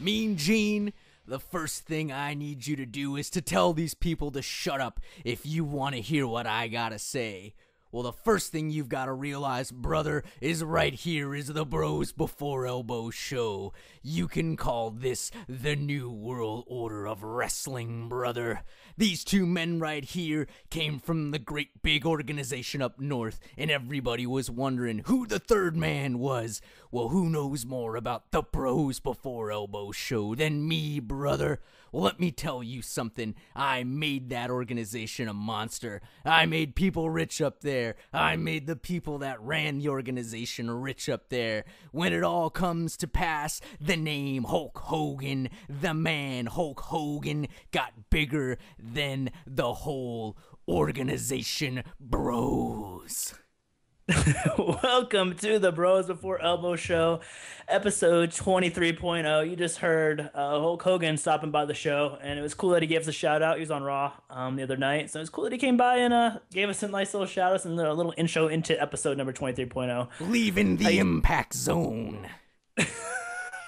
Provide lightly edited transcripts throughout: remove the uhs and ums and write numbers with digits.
Mean Gene, the first thing I need you to do is to tell these people to shut up if you want to hear what I gotta say. Well, the first thing you've got to realize, brother, is right here is the Bros Before Elbows show. You can call this the New World Order of Wrestling, brother. These two men right here came from the great big organization up north, and everybody was wondering who the third man was. Well, who knows more about the Bros Before Elbows show than me, brother? Well, let me tell you something. I made that organization a monster. I made people rich up there. I made the people that ran the organization rich up there. When it all comes to pass, the name Hulk Hogan, the man Hulk Hogan, got bigger than the whole organization, bros. Welcome to the Bros Before Elbow show, episode 23.0. You just heard Hulk Hogan stopping by the show, and it was cool that he gave us a shout out. He was on Raw the other night, so it was cool that he came by and gave us a nice little shout out and a little intro into episode number 23.0. Leaving the impact zone.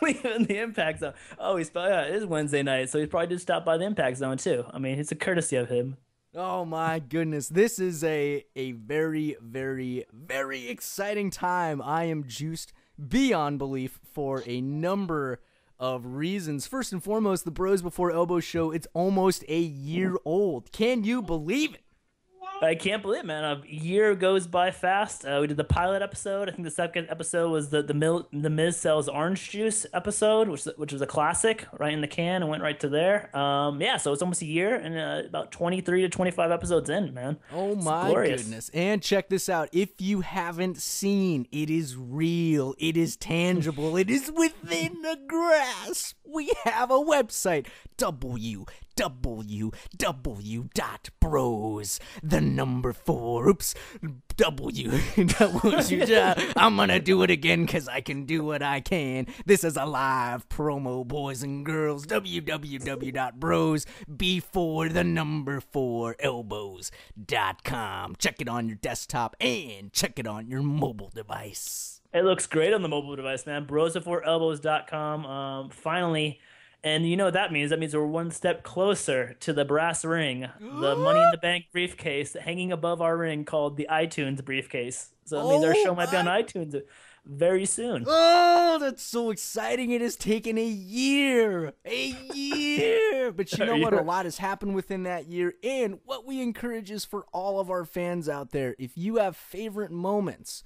Leaving the impact zone. Oh, it is Wednesday night, so he probably did stop by the impact zone too. I mean, it's a courtesy of him. Oh my goodness, this is a very, very, very exciting time. I am juiced beyond belief for a number of reasons. First and foremost, the Bros Before Elbows show, it's almost a year old. Can you believe it? I can't believe it, man. A year goes by fast. We did the pilot episode. I think the second episode was the Miz sells orange juice episode, which was a classic, right in the can, and went right to there. Yeah, so it's almost a year and about 23 to 25 episodes in, man. Oh my goodness. And check this out. If you haven't seen, it is real. It is tangible. It is within the grasp. We have a website, www.bros, the number 4, I'm gonna do it again because I can do what I can. This is a live promo, boys and girls. www.bros, before the number 4 elbows.com. Check it on your desktop and check it on your mobile device. It looks great on the mobile device, man. Bros4elbows.com. Finally. And you know what that means? That means we're one step closer to the brass ring, the Money in the Bank briefcase hanging above our ring called the iTunes briefcase. So it means our show might be on iTunes very soon. Oh, that's so exciting. It has taken a year. A year. But you know what? A lot has happened within that year. And what we encourage is for all of our fans out there, if you have favorite moments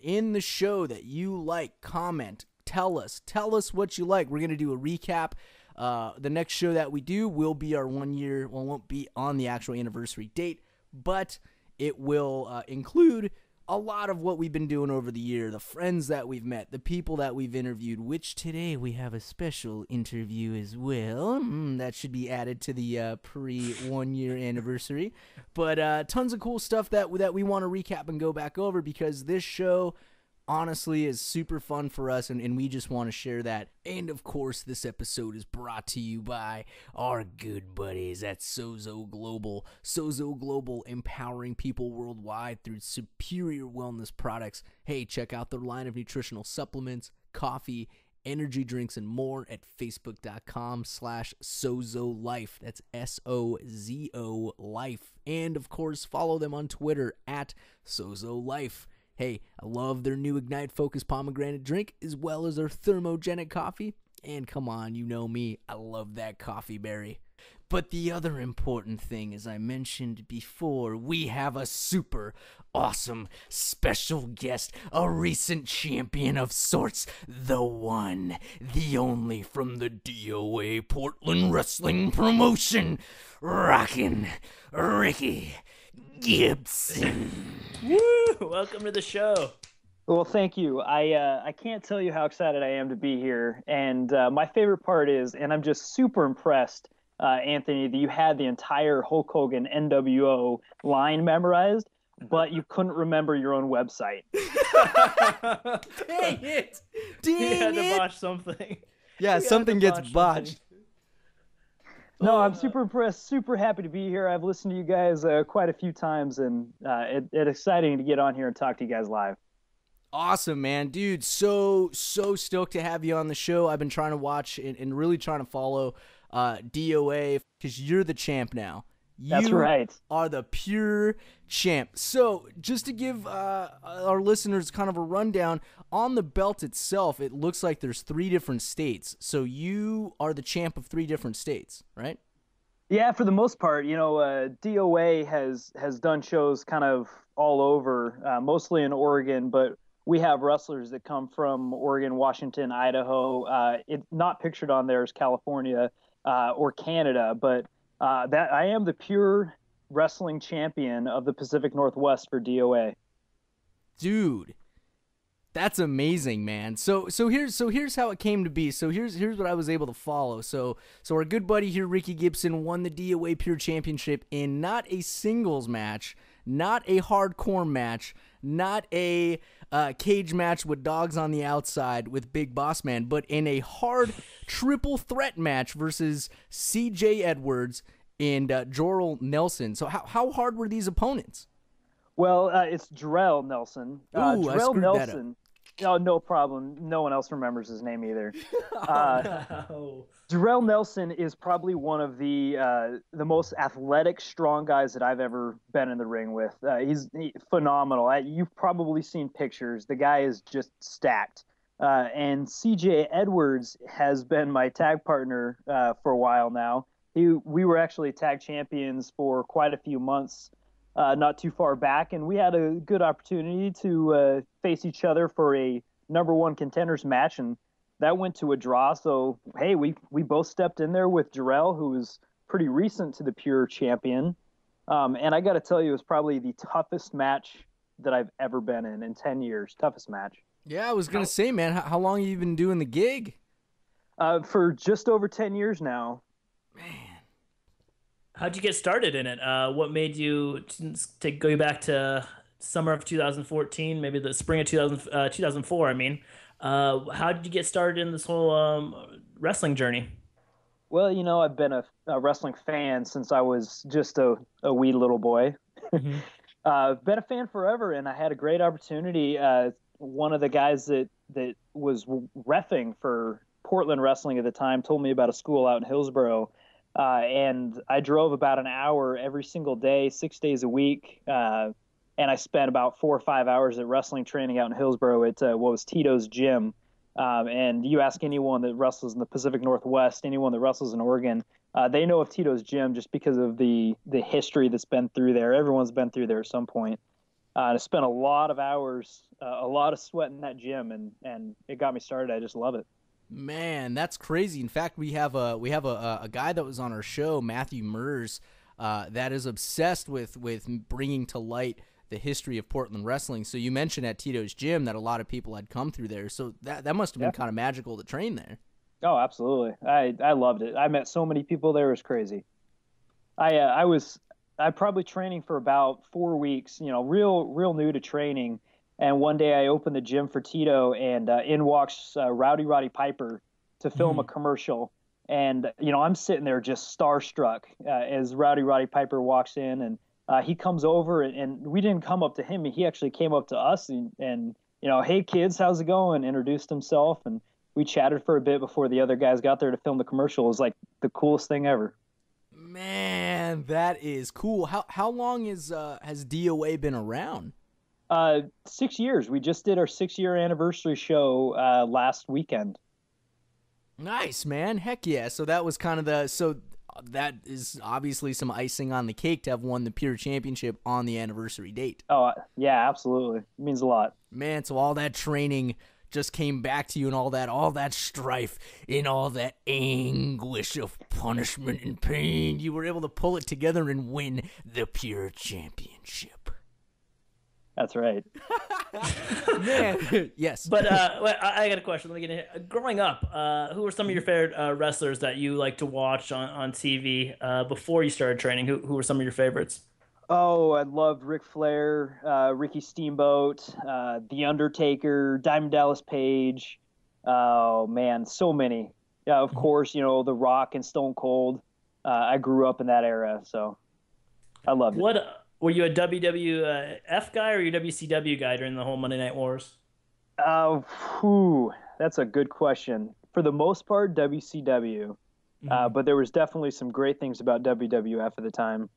in the show that you like, comment, tell us what you like. We're going to do a recap. The next show that we do will be our 1 year. Well, it won't be on the actual anniversary date, but it will include a lot of what we've been doing over the year, the friends that we've met, the people that we've interviewed, which today we have a special interview as well. That should be added to the pre-1 year anniversary. But tons of cool stuff that we want to recap and go back over because this show honestly is super fun for us, and we just want to share that. And of course, this episode is brought to you by our good buddies at Sozo Global. Sozo Global, empowering people worldwide through superior wellness products. Hey, check out their line of nutritional supplements, coffee, energy drinks, and more at facebook.com/SozoLife. That's SOZO Life. And of course, follow them on Twitter at SozoLife. Hey, I love their new Ignite Focus pomegranate drink as well as their thermogenic coffee. And come on, you know me, I love that coffee berry. But the other important thing, as I mentioned before, we have a super awesome special guest, a recent champion of sorts, the one, the only from the DOA Portland Wrestling promotion, Rocking Ricky Gibson. Woo! Welcome to the show. Well, thank you. I can't tell you how excited I am to be here. And my favorite part is, and I'm just super impressed, Anthony, that you had the entire Hulk Hogan NWO line memorized, but you couldn't remember your own website. Dang it! Dang You had to it! botch something. Yeah, You had something to gets botch botched. something. No, I'm super impressed, super happy to be here. I've listened to you guys quite a few times, and it's exciting to get on here and talk to you guys live. Awesome, man. Dude, so stoked to have you on the show. I've been trying to watch and really trying to follow DOA because you're the champ now. That's right. Are the pure champ. So just to give our listeners kind of a rundown, on the belt itself, it looks like there's 3 different states. So you are the champ of 3 different states, right? Yeah, for the most part, DOA has done shows kind of all over, mostly in Oregon, but we have wrestlers that come from Oregon, Washington, Idaho. It's not pictured on there as California or Canada, but that I am the pure wrestling champion of the Pacific Northwest for DOA. Dude, that's amazing, man. So here's how it came to be. So here's what I was able to follow. So our good buddy here, Ricky Gibson, won the DOA Pure Championship in not a singles match, not a hardcore match, not a cage match with dogs on the outside with Big Boss Man, but in a hard triple threat match versus CJ Edwards and Jorel Nelson. So how hard were these opponents? Well, it's Jorel Nelson. Ooh, I Jorel screwed Nelson. that up. Oh, no problem. No one else remembers his name either. No. Jorel Nelson is probably one of the most athletic, strong guys that I've ever been in the ring with. He's phenomenal. You've probably seen pictures. The guy is just stacked. And CJ Edwards has been my tag partner for a while now. We were actually tag champions for quite a few months not too far back, and we had a good opportunity to face each other for a number 1 contenders match, and that went to a draw. So, hey, we both stepped in there with Jorel, who was pretty recent to the Pure champion. And I got to tell you, it was probably the toughest match that I've ever been in 10 years. Toughest match. Yeah, I was going to say, man, how long have you been doing the gig? For just over 10 years now. Man. How'd you get started in it? What made you go back to summer of 2014, maybe the spring of 2004, I mean. How did you get started in this whole wrestling journey? Well, I've been a wrestling fan since I was just a wee little boy. Mm-hmm. Been a fan forever, and I had a great opportunity. One of the guys that was reffing for Portland Wrestling at the time told me about a school out in Hillsboro, and I drove about an hour every single day, 6 days a week, and I spent about 4 or 5 hours at wrestling training out in Hillsboro at what was Tito's gym. And you ask anyone that wrestles in the Pacific Northwest, anyone that wrestles in Oregon, they know of Tito's gym just because of the history that's been through there. Everyone's been through there at some point. I spent a lot of hours, a lot of sweat in that gym, and it got me started. I just love it. Man, that's crazy. In fact, we have a guy that was on our show, Matthew Mers, that is obsessed with bringing to light the history of Portland wrestling. So you mentioned at Tito's gym that a lot of people had come through there. So that must have been kind of magical to train there. Oh, absolutely. I loved it. I met so many people there. It was crazy. I probably training for about 4 weeks, real new to training. And one day I opened the gym for Tito, and in walks Roddy Piper to film a commercial. And, I'm sitting there just starstruck as Roddy Piper walks in, and he comes over, and we didn't come up to him. He actually came up to us and hey, kids, how's it going? Introduced himself, and we chatted for a bit before the other guys got there to film the commercial. It was like the coolest thing ever. Man, that is cool. How long has DOA been around? 6 years. We just did our 6-year anniversary show last weekend. Nice, man. Heck yeah. So that was kind of that is obviously some icing on the cake to have won the Pure Championship on the anniversary date. Oh, yeah, absolutely. It means a lot. Man, so all that training just came back to you, and all that strife and all that anguish of punishment and pain. You were able to pull it together and win the Pure Championship. That's right. Man, yes. But I got a question. Let me get in. Growing up, who were some of your favorite wrestlers that you like to watch on TV before you started training? Who were some of your favorites? Oh, I loved Ric Flair, Ricky Steamboat, The Undertaker, Diamond Dallas Page. Oh, man, so many. Yeah, of course, The Rock and Stone Cold. I grew up in that era, so I loved it. Were you a WWF guy or a WCW guy during the whole Monday Night Wars? That's a good question. For the most part, WCW, Mhm. but there was definitely some great things about WWF at the time.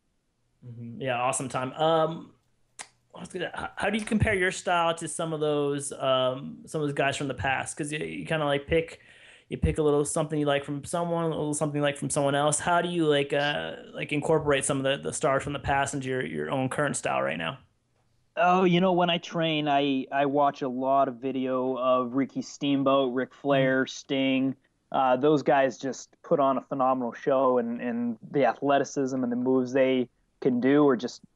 Yeah, awesome time. How do you compare your style to some of those guys from the past? Because you kind of like you pick a little something you like from someone, a little something you like from someone else. How do you like incorporate some of the stars from the past into your own current style right now? Oh, when I train, I watch a lot of video of Ricky Steamboat, Ric Mhm. Flair, Sting. Those guys just put on a phenomenal show, and the athleticism and the moves they can do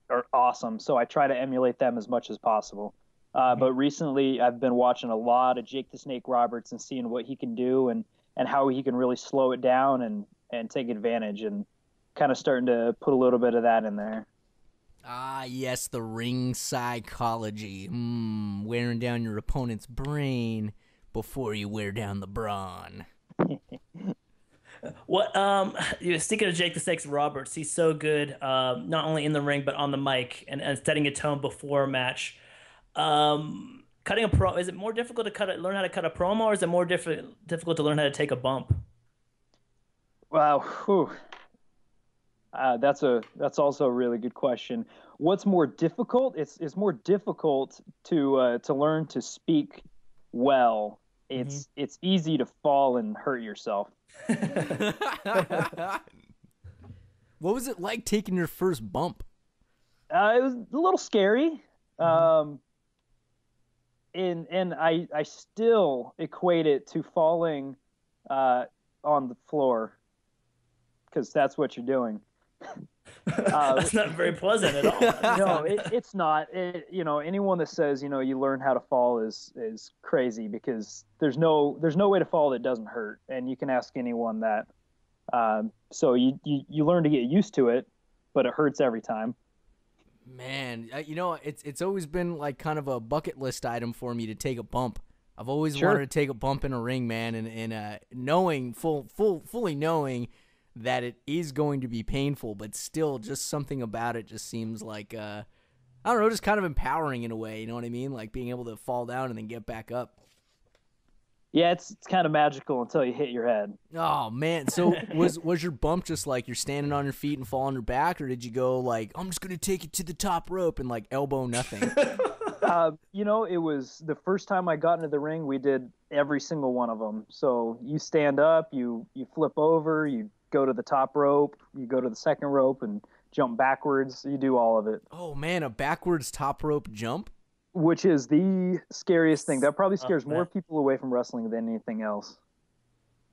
are awesome. So I try to emulate them as much as possible. But recently, I've been watching a lot of Jake the Snake Roberts and seeing what he can do and how he can really slow it down and take advantage, and kind of starting to put a little bit of that in there. Ah, yes, the ring psychology. Wearing down your opponent's brain before you wear down the brawn. What speaking of Jake the Snake Roberts, he's so good, not only in the ring but on the mic and setting a tone before a match. Cutting a pro is it more difficult to learn how to cut a promo, or is it more difficult to learn how to take a bump? Wow. Whew. That's also a really good question. What's more difficult? It's more difficult to learn to speak well. Hmm. It's easy to fall and hurt yourself. What was it like taking your first bump? It was a little scary, Hmm. um, and I still equate it to falling uh, on the floor because that's what you're doing. Uh, That's not very pleasant at all. No, it's not. Anyone that says you learn how to fall is crazy because there's no way to fall that doesn't hurt, and you can ask anyone that. So you learn to get used to it, but it hurts every time. Man, it's always been like kind of a bucket list item for me to take a bump. I've always wanted Sure. to take a bump in a ring, man, and knowing fully knowing that it is going to be painful, but still, just something about it just seems like I don't know, just kind of empowering in a way. You know what I mean? Like being able to fall down and then get back up. Yeah, it's kind of magical until you hit your head. Oh man! So was your bump just like you're standing on your feet and fall on your back, or did you go like I'm just gonna take it to the top rope and like elbow nothing? It was the first time I got into the ring. We did every single one of them. So you stand up, you flip over, you go to the top rope, you go to the second rope, and jump backwards. You do all of it, Oh man, a backwards top rope jump. which is the scariest thing. That probably Oh, scares more man. people away from wrestling than anything else.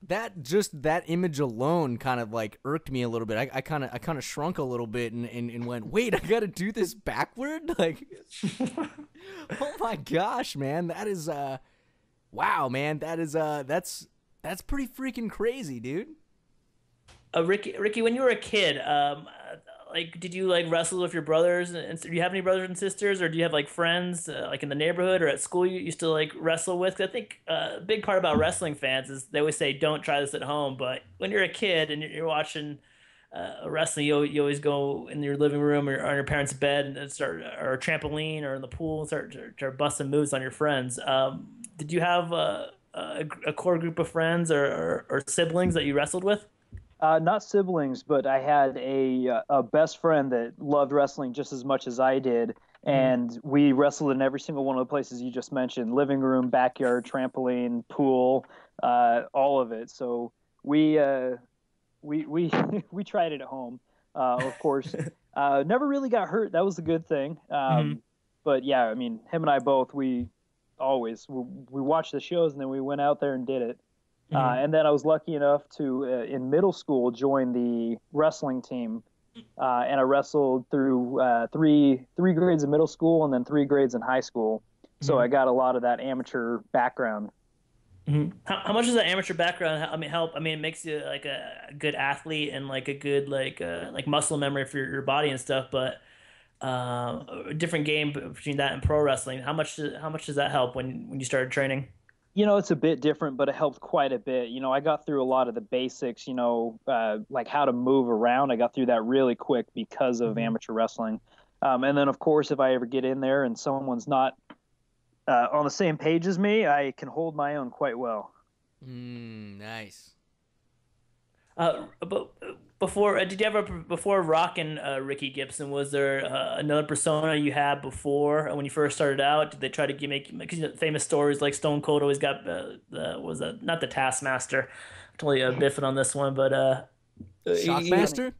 That image alone kind of like irked me a little bit. I kind of shrunk a little bit and went, wait, I gotta do this backward? Like, oh my gosh, man, that is wow, man, that is that's pretty freaking crazy, dude. Ricky, when you were a kid, like, did you like wrestle with your brothers? And do you have any brothers and sisters, or do you have like friends, like in the neighborhood or at school you used to like wrestle with? 'Cause I think a big part about wrestling fans is they always say don't try this at home, but when you're a kid and you're watching wrestling, you always go in your living room or on your parents' bed and start, or a trampoline or in the pool, and start busting moves on your friends. Did you have a core group of friends or siblings that you wrestled with? Not siblings, but I had a best friend that loved wrestling just as much as I did, Mhm. and we wrestled in every single one of the places you just mentioned: living room, backyard, trampoline, pool, all of it. So we we we tried it at home, of course. Never really got hurt. That was a good thing. Mhm. But yeah, I mean, him and I both we watched the shows and then we went out there and did it. Mhm. And then I was lucky enough to, in middle school, join the wrestling team, and I wrestled through three grades in middle school and then 3 grades in high school. So I Mhm. got a lot of that amateur background. How much does that amateur background, I mean, help? I mean, it makes you like a good athlete and like a good like muscle memory for your body and stuff. But a different game between that and pro wrestling. How much does that help when you started training? It's a bit different, but it helped quite a bit. I got through a lot of the basics, like how to move around. I got through that really quick because of Hmm. amateur wrestling. And then, of course, if I ever get in there and someone's not on the same page as me, I can hold my own quite well. Nice. But before, did you ever before rocking Ricky Gibson? Was there another persona you had before when you first started out? Did they try to make cause, famous stories like Stone Cold always got not the Taskmaster? Totally biffing on this one, but Shockmaster.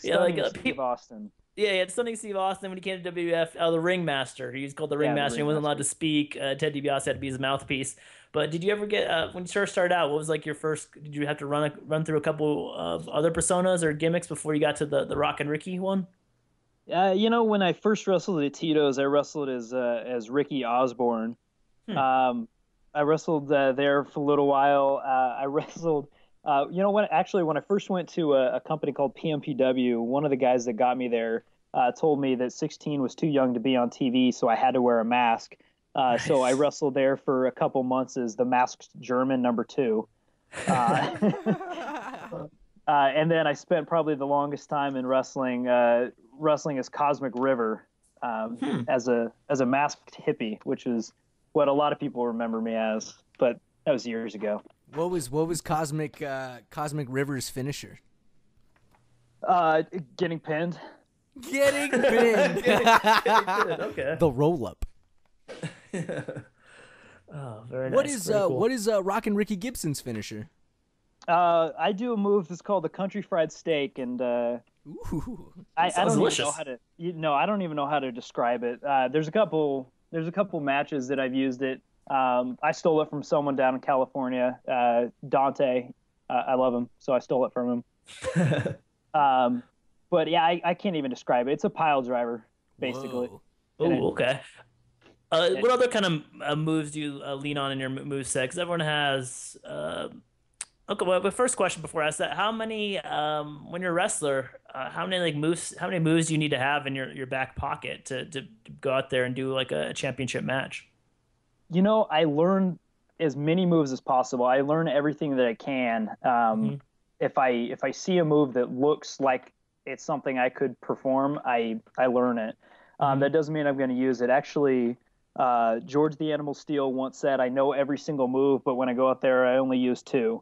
Yeah, like Steve Austin. Yeah, it's Stunning Steve Austin when he came to WWF. The Ringmaster. He was called the Ringmaster. He wasn't allowed to speak. Ted DiBiase had to be his mouthpiece. But did you ever get when you first started out? What was like your first? Did you have to run through a couple of other personas or gimmicks before you got to the Rockin' Ricky one? When I first wrestled at Tito's, I wrestled as Ricky Osborne. I wrestled there for a little while. I wrestled. When I first went to a company called PMPW, one of the guys that got me there told me that 16 was too young to be on TV, so I had to wear a mask. Nice. So I wrestled there for a couple months as the Masked German #2. And then I spent probably the longest time in wrestling as Cosmic River as a masked hippie, which is what a lot of people remember me as, but that was years ago. What was Cosmic River's finisher? Getting pinned. Getting pinned. Okay. The roll up. Oh, very nice. What is Rockin' Ricky Gibson's finisher? I do a move that's called the Country Fried Steak, and I don't even know how to. I don't even know how to describe it. There's a couple matches that I've used it. I stole it from someone down in California, Dante. I love him, so I stole it from him. But yeah, I can't even describe it. It's a pile driver, basically. Oh, okay. What other kind of moves do you lean on in your moveset? Because everyone has. Okay, well, the first question before I ask that: how many, when you're a wrestler, how many moves do you need to have in your back pocket to go out there and do like a championship match? I learn as many moves as possible. I learn everything that I can. If I see a move that looks like it's something I could perform, I learn it. That doesn't mean I'm going to use it. Actually, George the Animal Steel once said, "I know every single move, but when I go out there, I only use 2."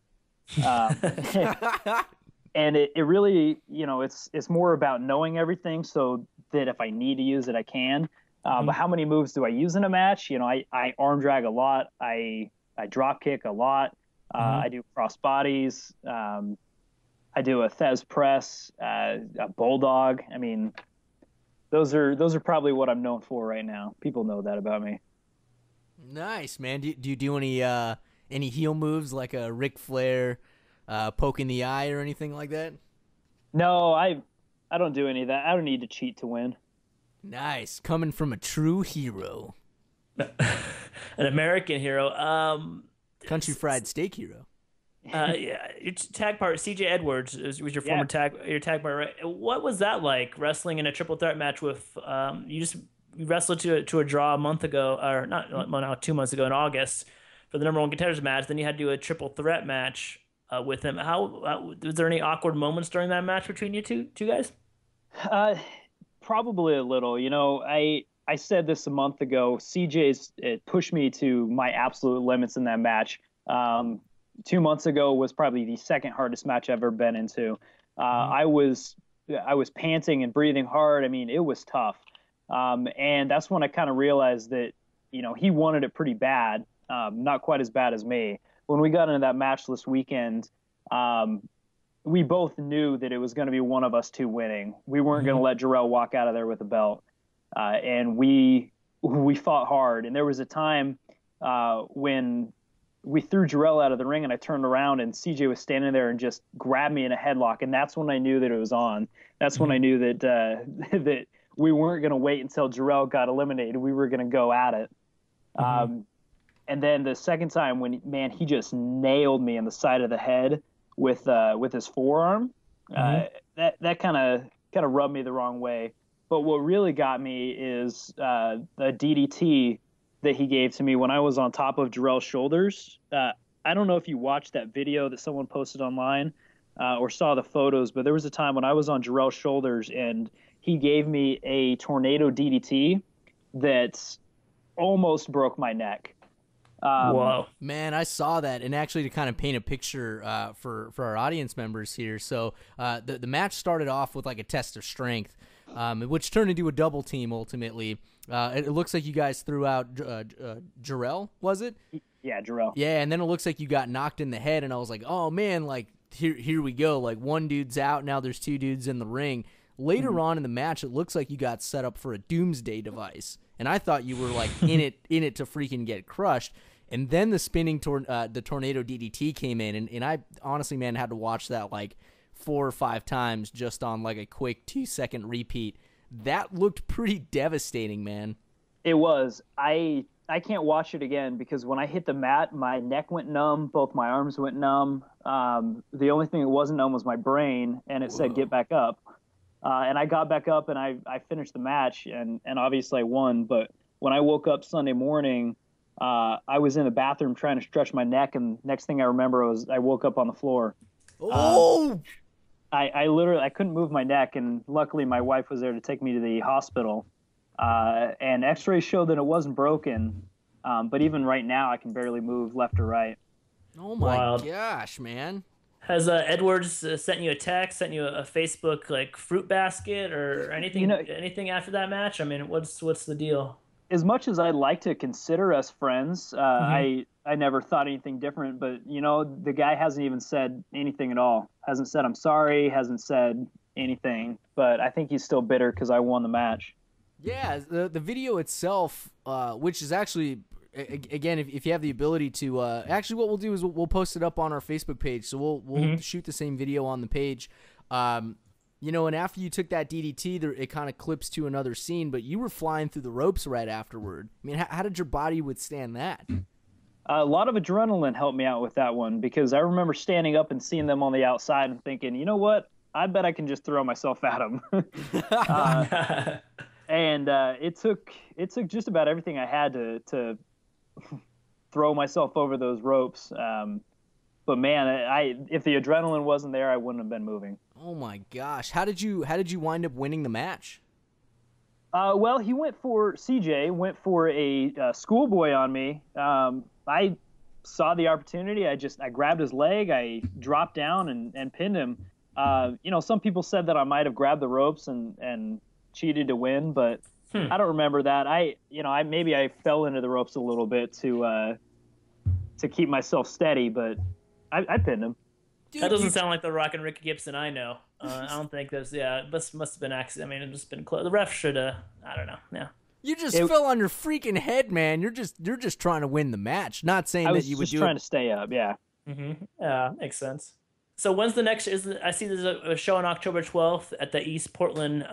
And it really, it's more about knowing everything so that if I need to use it, I can. But how many moves do I use in a match? I arm drag a lot. I drop kick a lot. I do cross bodies. I do a Thez press, a bulldog. I mean, those are probably what I'm known for right now. People know that about me. Nice, man. Do you do any heel moves like a Ric Flair poke in the eye or anything like that? No, I don't do any of that. I don't need to cheat to win. Nice. Coming from a true hero. An American hero. Country Fried Steak hero. Yeah, your tag partner CJ Edwards was your former tag partner, right? What was that like wrestling in a triple threat match with you wrestled to a draw a month ago, or not 2 months ago in August for the #1 contenders match. Then you had to do a triple threat match with him. How was there any awkward moments during that match between you two guys? Probably a little. I said this a month ago. CJ's pushed me to my absolute limits in that match. 2 months ago was probably the second hardest match I've ever been into. I was panting and breathing hard. I mean, it was tough. And that's when I kind of realized that, he wanted it pretty bad. Not quite as bad as me. When we got into that match this weekend, we both knew that it was going to be one of us two winning. We weren't going to let Jarrell walk out of there with a belt. And we fought hard. And there was a time when we threw Jarrell out of the ring, and I turned around and CJ was standing there and just grabbed me in a headlock. And that's when I knew that it was on. That's when I knew that that we weren't going to wait until Jarrell got eliminated. We were going to go at it. And then the second time when, he just nailed me in the side of the head with his forearm. That kind of rubbed me the wrong way. But what really got me is the DDT that he gave to me when I was on top of Jarrell's shoulders. I don't know if you watched that video that someone posted online or saw the photos, but there was a time when I was on Jarrell's shoulders and he gave me a tornado DDT that almost broke my neck. Whoa. Man, I saw that, and actually to kind of paint a picture for our audience members here. So the match started off with like a test of strength, which turned into a double team ultimately. It looks like you guys threw out Jarrell, was it? Yeah, Jarrell. Yeah, and then it looks like you got knocked in the head, and I was like, oh man, like here we go. Like one dude's out, now there's two dudes in the ring. Later on in the match, it looks like you got set up for a doomsday device, and I thought you were like in it to freaking get crushed. And then the spinning the tornado DDT came in, and I honestly, man, had to watch that like 4 or 5 times just on like a quick 2-second repeat. That looked pretty devastating, man. It was. I can't watch it again because when I hit the mat, my neck went numb, both my arms went numb. The only thing that wasn't numb was my brain, and it said get back up. And I got back up, and I finished the match, and obviously I won. But when I woke up Sunday morning, I was in the bathroom trying to stretch my neck, and next thing I remember was I woke up on the floor. Oh! I literally couldn't move my neck, and luckily my wife was there to take me to the hospital. And X-rays showed that it wasn't broken, but even right now I can barely move left or right. Oh my gosh, man! Has Edwards sent you a text, sent you a Facebook like fruit basket or anything? Anything after that match? I mean, what's the deal? As much as I'd like to consider us friends, I never thought anything different. But the guy hasn't even said anything at all. Hasn't said I'm sorry. Hasn't said anything. But I think he's still bitter because I won the match. Yeah, the video itself, which is actually, again, if you have the ability to, actually what we'll do is we'll post it up on our Facebook page. So we'll shoot the same video on the page. And after you took that DDT, it kind of clips to another scene, but you were flying through the ropes right afterward. I mean, how did your body withstand that? A lot of adrenaline helped me out with that one because I remember standing up and seeing them on the outside and thinking, you know what? I bet I can just throw myself at them. And it took just about everything I had to throw myself over those ropes. But man, if the adrenaline wasn't there, I wouldn't have been moving. Oh my gosh! How did you wind up winning the match? Well, CJ went for a schoolboy on me. I saw the opportunity. I grabbed his leg. I dropped down and pinned him. Some people said that I might have grabbed the ropes and cheated to win, but I don't remember that. Maybe I fell into the ropes a little bit to keep myself steady, but I pinned him. Dude, that doesn't sound like the Rocking Ricky Gibson I know. I don't think there's. Yeah, this must have been accident. I mean, it just been close. The ref should have. I don't know. Yeah. You just fell on your freaking head, man. You're just trying to win the match. Not saying that you would do. I was just trying to stay up. Yeah. Yeah, makes sense. So when's the next? I see there's a show on October 12th at the East Portland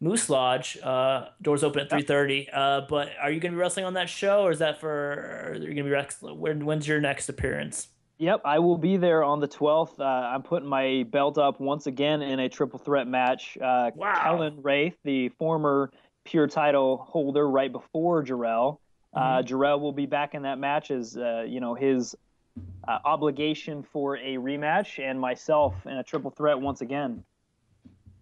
Moose Lodge. Doors open at 3:30. But are you going to be wrestling on that show, or is that for? Are you going to be wrestling? When's your next appearance? Yep, I will be there on the 12th. I'm putting my belt up once again in a triple threat match. Wow. Kellen Wraith, the former Pure title holder right before Jarrell. Jarrell will be back in that match as his obligation for a rematch, and myself in a triple threat once again.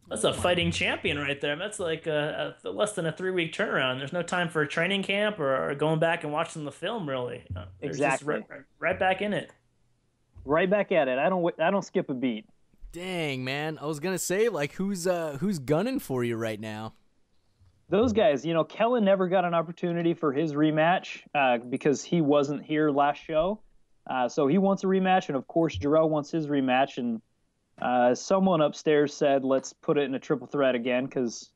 That's a fighting champion right there. That's like less than a 3-week turnaround. There's no time for a training camp or going back and watching the film, really. Exactly. Right back in it. Right back at it. I don't skip a beat. Dang, man. I was gonna say, like, who's gunning for you right now? Those guys. Kellen never got an opportunity for his rematch because he wasn't here last show. So he wants a rematch, and of course Jarrell wants his rematch. And someone upstairs said, "Let's put it in a triple threat again," because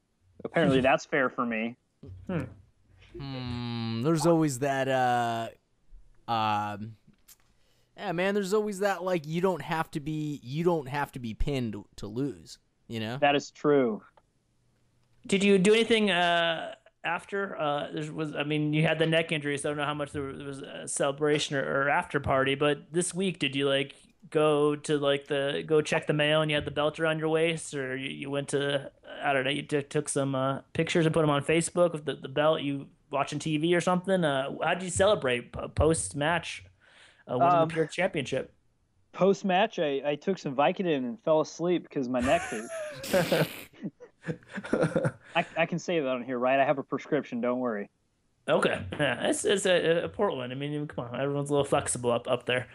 apparently that's fair for me. There's always that. Yeah, man. There's always that. Like, you don't have to be pinned to lose. That is true. Did you do anything after? You had the neck injury, so I don't know how much there was a celebration or after party. But this week, did you go to go check the mail and you had the belt around your waist, or you went to, I don't know, you took some pictures and put them on Facebook with the belt? You watching TV or something? How did you celebrate post match winning the Pure Championship? Post match, I took some Vicodin and fell asleep because my neck hurt. I can say that on here, right? I have a prescription. Don't worry. Okay, yeah, it's a Portland. I mean, come on, everyone's a little flexible up there.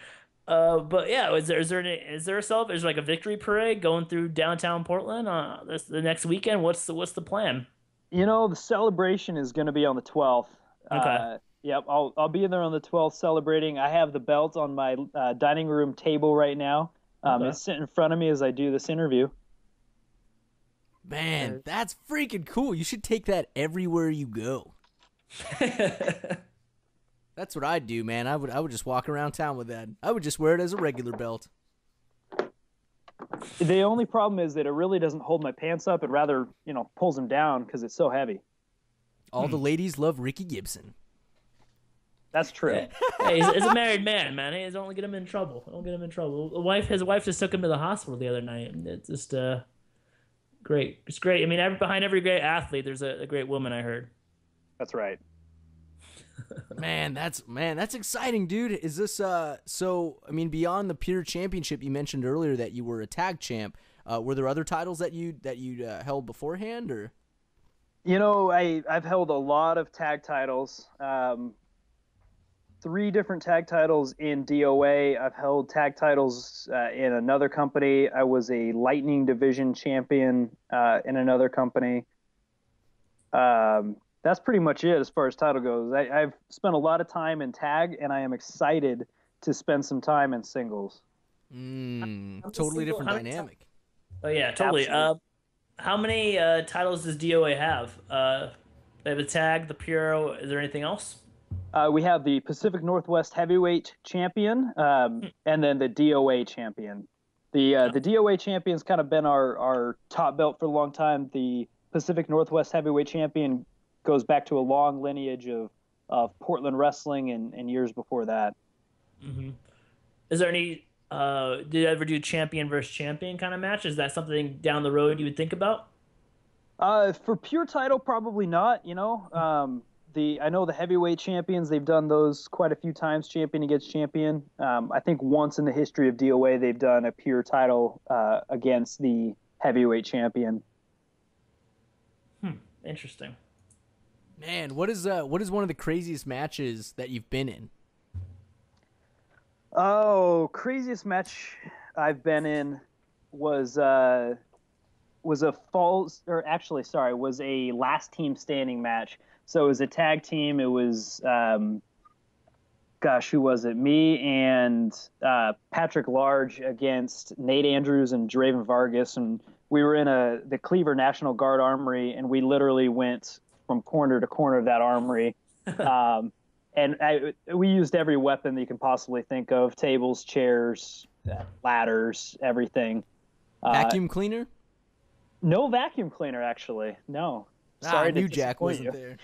But yeah, is there is there like a victory parade going through downtown Portland the next weekend? What's the plan? The celebration is going to be on the 12th. Okay. Yep, I'll be there on the 12th celebrating. I have the belt on my dining room table right now. Okay. It's sitting in front of me as I do this interview. Man, that's freaking cool. You should take that everywhere you go. That's what I'd do, man. I would just walk around town with that. I would just wear it as a regular belt. The only problem is that it really doesn't hold my pants up. It rather, pulls them down because it's so heavy. All the ladies love Ricky Gibson. That's true. Hey, he's a married man. Hey, don't get him in trouble. Don't get him in trouble. His wife just took him to the hospital the other night. It's just great. It's great. I mean, behind every great athlete, there's a great woman. I heard. That's right. Man, that's exciting, dude. Is this so? I mean, beyond the Pure Championship, you mentioned earlier that you were a tag champ. Were there other titles that you held beforehand, or? I've held a lot of tag titles. 3 different tag titles in DOA. I've held tag titles in another company. I was a Lightning Division champion in another company. That's pretty much it as far as title goes. I've spent a lot of time in tag, and I am excited to spend some time in singles. Totally different dynamic. Oh yeah, totally. Absolutely. How many titles does DOA have? They have the tag, the Pure. Is there anything else? We have the Pacific Northwest Heavyweight Champion, and then the DOA Champion. The DOA Champion's kind of been our top belt for a long time. The Pacific Northwest Heavyweight Champion goes back to a long lineage of Portland wrestling and years before that. Mm-hmm. Is there any? Did you ever do champion versus champion kind of match? Is that something down the road you would think about? For Pure title, probably not. I know the heavyweight champions, they've done those quite a few times, champion against champion. I think once in the history of DOA, they've done a Pure title against the heavyweight champion. Interesting. Man, what is one of the craziest matches that you've been in? Oh, craziest match I've been in was a last team standing match. So it was a tag team. It was, who was it? Me and Patrick Large against Nate Andrews and Draven Vargas, and we were in the Cleaver National Guard Armory, and we literally went from corner to corner of that armory. We used every weapon that you can possibly think of: tables, chairs, ladders, everything. Vacuum cleaner? No vacuum cleaner, actually. No. Sorry, New Jack wasn't there.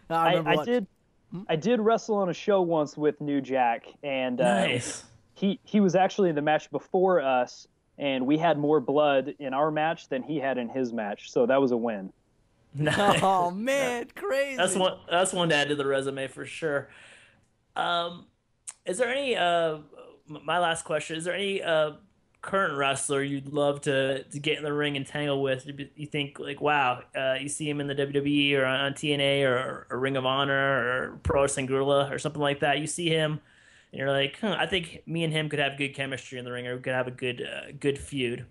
I did wrestle on a show once with New Jack, and Nice. He was actually in the match before us, and we had more blood in our match than he had in his match, so that was a win. Nice. Oh man, crazy. That's one to add to the resume for sure. Is there any? My last question: is there any current wrestler you'd love to get in the ring and tangle with? You think like, wow, you see him in the WWE or on TNA or Ring of Honor or Pro Wrestling Guerrilla or something like that. You see him, and you're like, I think me and him could have good chemistry in the ring, or we could have a good feud.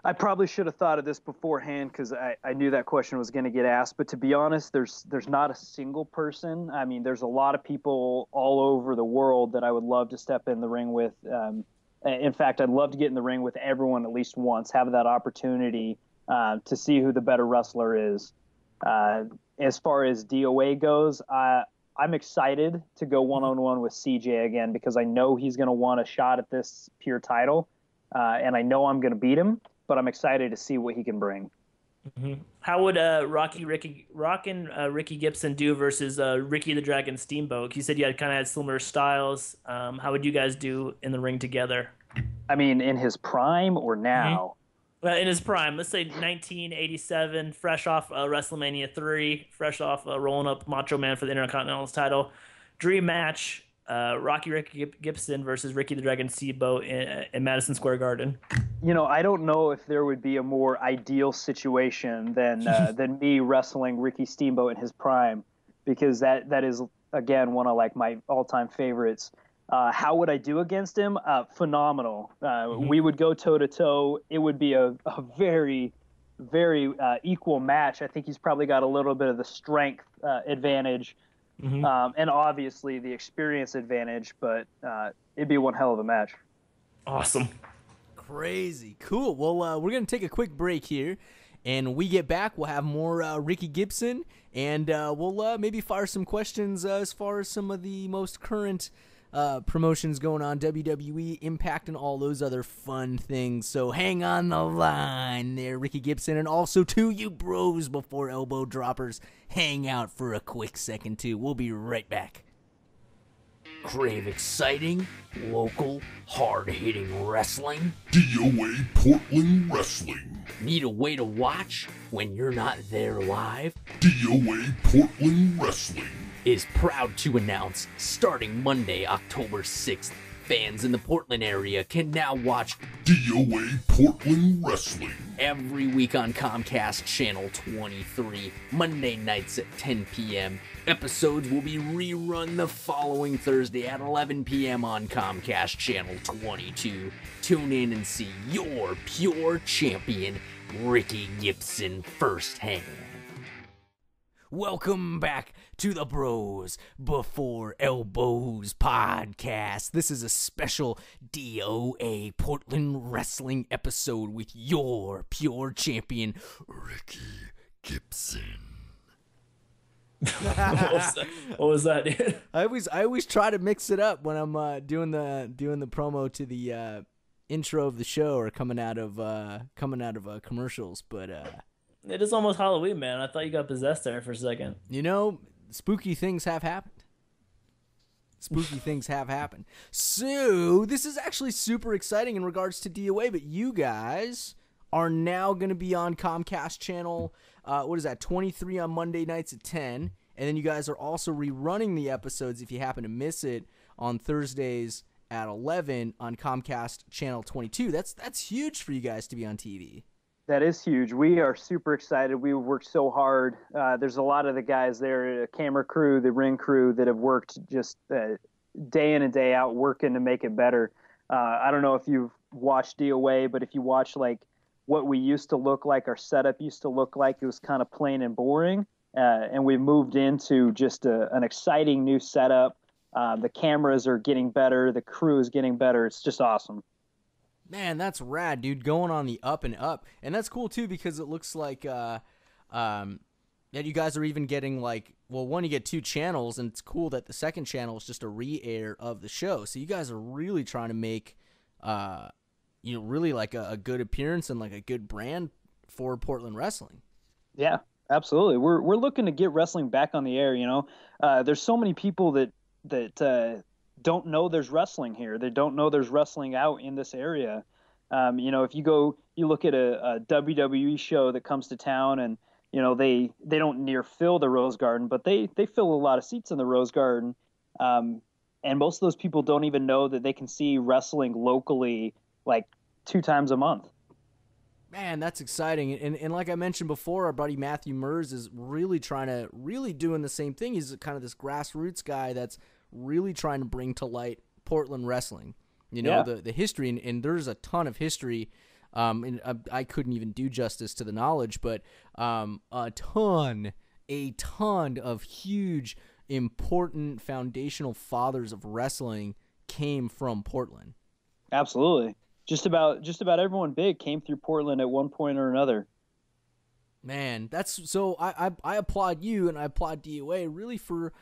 I probably should have thought of this beforehand because I knew that question was going to get asked. But to be honest, there's not a single person. I mean, there's a lot of people all over the world that I would love to step in the ring with. In fact, I'd love to get in the ring with everyone at least once, have that opportunity to see who the better wrestler is. As far as DOA goes, I'm excited to go one-on-one with CJ again because I know he's going to want a shot at this Pure title, and I know I'm going to beat him, but I'm excited to see what he can bring. Mm-hmm. How would Rocking Ricky Gibson do versus Ricky the Dragon Steamboat? You said you kind of had similar styles. How would you guys do in the ring together? I mean, in his prime or now? Mm-hmm. In his prime, let's say 1987, fresh off WrestleMania 3, fresh off rolling up Macho Man for the Intercontinental title. Dream match, Rocky Ricky Gibson versus Ricky the Dragon Steamboat in Madison Square Garden. I don't know if there would be a more ideal situation than me wrestling Ricky Steamboat in his prime, because that is, again, one of like my all-time favorites. How would I do against him? Phenomenal. We would go toe-to-toe. It would be a very, very equal match. I think he's probably got a little bit of the strength advantage, and obviously the experience advantage, but it'd be one hell of a match. Awesome. Crazy. Cool. Well, we're going to take a quick break here, and when we get back, we'll have more Ricky Gibson, and we'll maybe fire some questions as far as some of the most current promotions going on, WWE, Impact, and all those other fun things. So hang on the line there, Ricky Gibson, and also to you bros before elbow droppers, hang out for a quick second too. We'll be right back. Crave exciting, local, hard-hitting wrestling? DOA Portland Wrestling. Need a way to watch when you're not there live? DOA Portland Wrestling is proud to announce, starting Monday, October 6th, fans in the Portland area can now watch DOA Portland Wrestling every week on Comcast Channel 23, Monday nights at 10 p.m. Episodes will be rerun the following Thursday at 11 p.m. on Comcast Channel 22. Tune in and see your pure champion, Ricky Gibson, firsthand. Welcome back to the Bros Before Elbows podcast. This is a special DOA Portland Wrestling episode with your pure champion, Ricky Gibson. What was that, dude? I always try to mix it up when I'm doing the promo to the intro of the show or coming out of commercials, but it is almost Halloween, man. I thought you got possessed there for a second. Spooky things have happened. Spooky things have happened. So this is actually super exciting in regards to DOA, but you guys are now going to be on Comcast Channel, 23 on Monday nights at 10, and then you guys are also rerunning the episodes if you happen to miss it on Thursdays at 11 on Comcast Channel 22. That's huge for you guys to be on TV. That is huge. We are super excited. We worked so hard. There's a lot of the guys there, camera crew, the ring crew, that have worked just day in and day out working to make it better. I don't know if you've watched DOA, but if you watch like what we used to look like, our setup used to look like, it was kind of plain and boring. And we moved into just an exciting new setup. The cameras are getting better. The crew is getting better. It's just awesome. Man, that's rad, dude, going on the up and up. And that's cool, too, because it looks like that you guys are even getting, like, well, one, you get 2 channels, and it's cool that the second channel is just a re-air of the show. So you guys are really trying to make, really like a good appearance and like a good brand for Portland wrestling. Yeah, absolutely. We're looking to get wrestling back on the air, There's so many people that don't know there's wrestling here. They don't know there's wrestling out in this area. If you look at a WWE show that comes to town and, they don't near fill the Rose Garden, but they fill a lot of seats in the Rose Garden. And most of those people don't even know that they can see wrestling locally like 2 times a month. Man, that's exciting. And like I mentioned before, our buddy Matthew Mers is really doing the same thing. He's kind of this grassroots guy that's really trying to bring to light Portland wrestling, the history, and there's a ton of history, and I couldn't even do justice to the knowledge, but a ton of huge, important, foundational fathers of wrestling came from Portland. Absolutely. Just about everyone big came through Portland at one point or another. Man, that's so. I applaud you, and I applaud DOA really for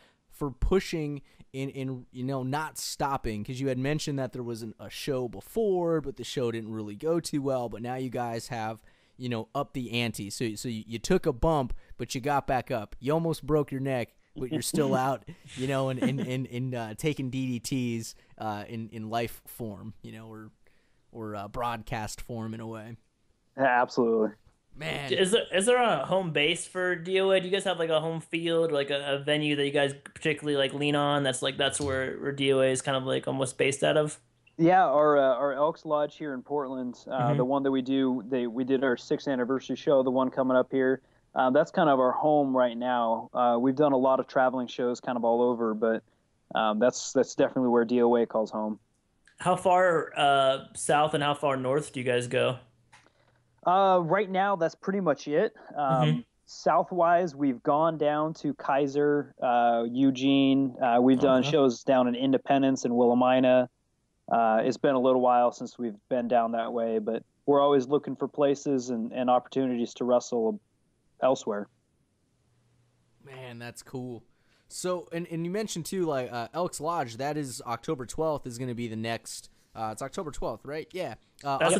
pushing in not stopping, because you had mentioned that there was a show before, but the show didn't really go too well. But now you guys have upped the ante. So you took a bump, but you got back up. You almost broke your neck, but you're still out, and taking DDTs in life form, or broadcast form in a way. Absolutely. Man, Is there a home base for DOA? Do you guys have like a home field, like a venue that you guys particularly like lean on? That's where DOA is kind of like almost based out of. Yeah, our Elks Lodge here in Portland, Mm-hmm. the one that we did our 6th anniversary show, the one coming up here. That's kind of our home right now. We've done a lot of traveling shows kind of all over, but that's definitely where DOA calls home. How far south and how far north do you guys go? Right now, that's pretty much it. Mm-hmm. Southwise, we've gone down to Kaiser, Eugene. We've done Okay. shows down in Independence and Willamina. It's been a little while since we've been down that way, but we're always looking for places and opportunities to wrestle elsewhere. man, that's cool. So, and you mentioned too, like Elks Lodge. That is October 12th is going to be the next. It's October 12th, right? Yeah. That's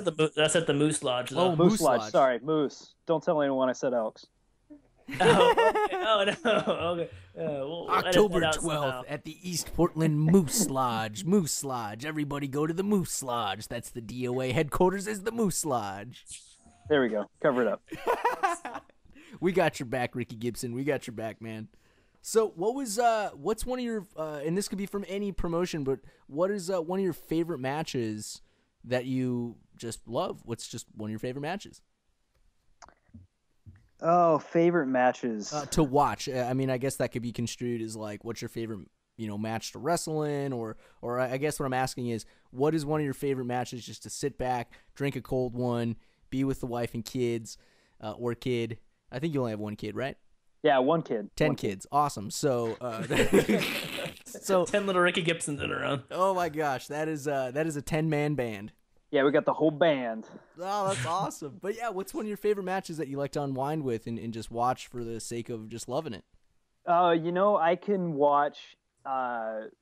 at the Moose Lodge though. Oh, Moose Moose Lodge. Lodge. Sorry, Moose. Don't tell anyone I said Elks. Oh, okay. Oh no. Okay. We'll edit October that out 12th somehow. at the East Portland Moose Lodge. Moose Lodge. Everybody go to the Moose Lodge. That's the DOA headquarters is the Moose Lodge. There we go. Cover it up. We got your back, Ricky Gibson. We got your back, man. So what's one of your, and this could be from any promotion, but what is one of your favorite matches that you just love? What's just one of your favorite matches? Oh, favorite matches. To watch. I mean, I guess that could be construed as like, what's your favorite, match to wrestle in, or I guess what I'm asking is, what is one of your favorite matches just to sit back, drink a cold one, be with the wife and kids, or kid. I think you only have one kid, right? Yeah, one kid. 10 One kids. Awesome. So, so 10 little Ricky Gibsons in a row. oh my gosh, that is a 10-man band. Yeah, we got the whole band. Oh, that's awesome. But yeah, what's one of your favorite matches that you like to unwind with and just watch for the sake of just loving it? I can watch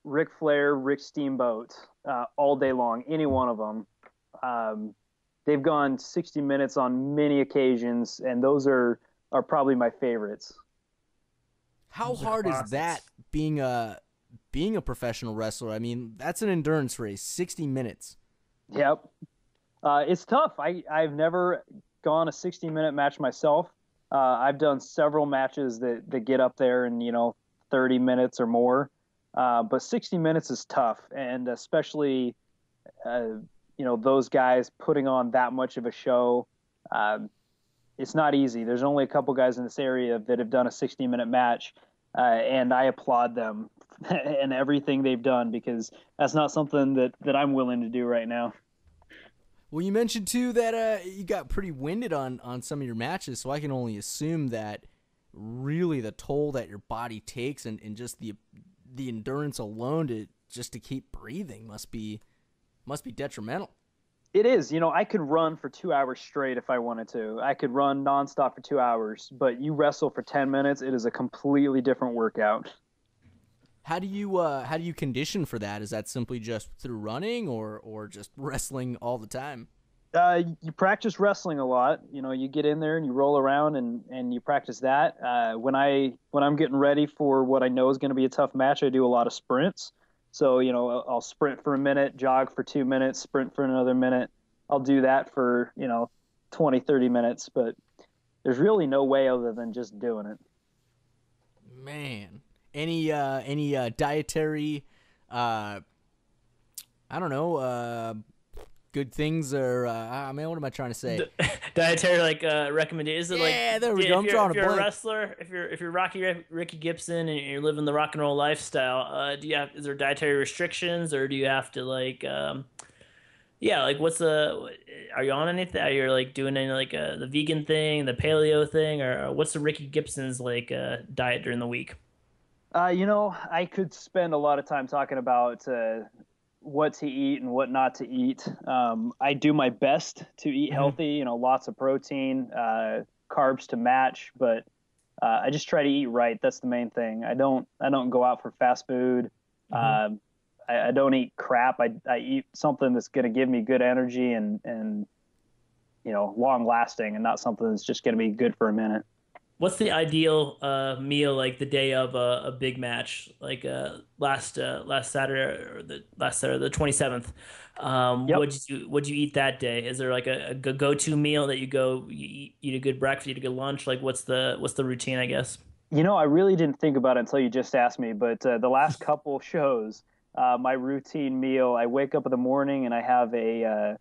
Ric Flair, Rick Steamboat all day long, any one of them. They've gone 60 minutes on many occasions, and those are probably my favorites. How hard is that being a professional wrestler? I mean, that's an endurance race, 60 minutes. Yep. It's tough. I've never gone a 60-minute match myself. I've done several matches that get up there in, 30 minutes or more. But 60 minutes is tough, and especially, those guys putting on that much of a show. It's not easy. There's only a couple guys in this area that have done a 60-minute match, and I applaud them and everything they've done, because that's not something that I'm willing to do right now. Well, you mentioned too that you got pretty winded on some of your matches, so I can only assume that really the toll that your body takes and just the endurance alone to keep breathing must be detrimental. It is. I could run for 2 hours straight if I wanted to. I could run nonstop for 2 hours, but you wrestle for 10 minutes, it is a completely different workout. How do you condition for that? Is that simply just through running or just wrestling all the time? You practice wrestling a lot. You get in there and you roll around and you practice that. When I'm getting ready for what I know is going to be a tough match, I do a lot of sprints. So, I'll sprint for a minute, jog for 2 minutes, sprint for another minute. I'll do that for, 20, 30 minutes, but there's really no way other than just doing it. Man, any dietary, I don't know, good things or man, what am I trying to say? Dietary recommendations. Yeah, there we go. I'm drawing a If you're a blank. wrestler, if you're Ricky Gibson and you're living the rock and roll lifestyle, is there dietary restrictions, or do you have to are you on anything? Are you doing any the vegan thing, the paleo thing, or what's the Ricky Gibson's diet during the week? I could spend a lot of time talking about what to eat and what not to eat. I do my best to eat healthy, lots of protein, carbs to match, but I just try to eat right. That's the main thing. I don't go out for fast food. I don't eat crap. I eat something that's going to give me good energy and long lasting, and not something that's just going to be good for a minute. What's the ideal meal like the day of a big match, like last Saturday or the last Saturday, the 27th? Yep. What'd you eat that day? Is there like a go-to meal that you eat a good breakfast, eat a good lunch? Like what's the routine, I guess? I really didn't think about it until you just asked me, but the last couple shows, my routine meal, I wake up in the morning and I have a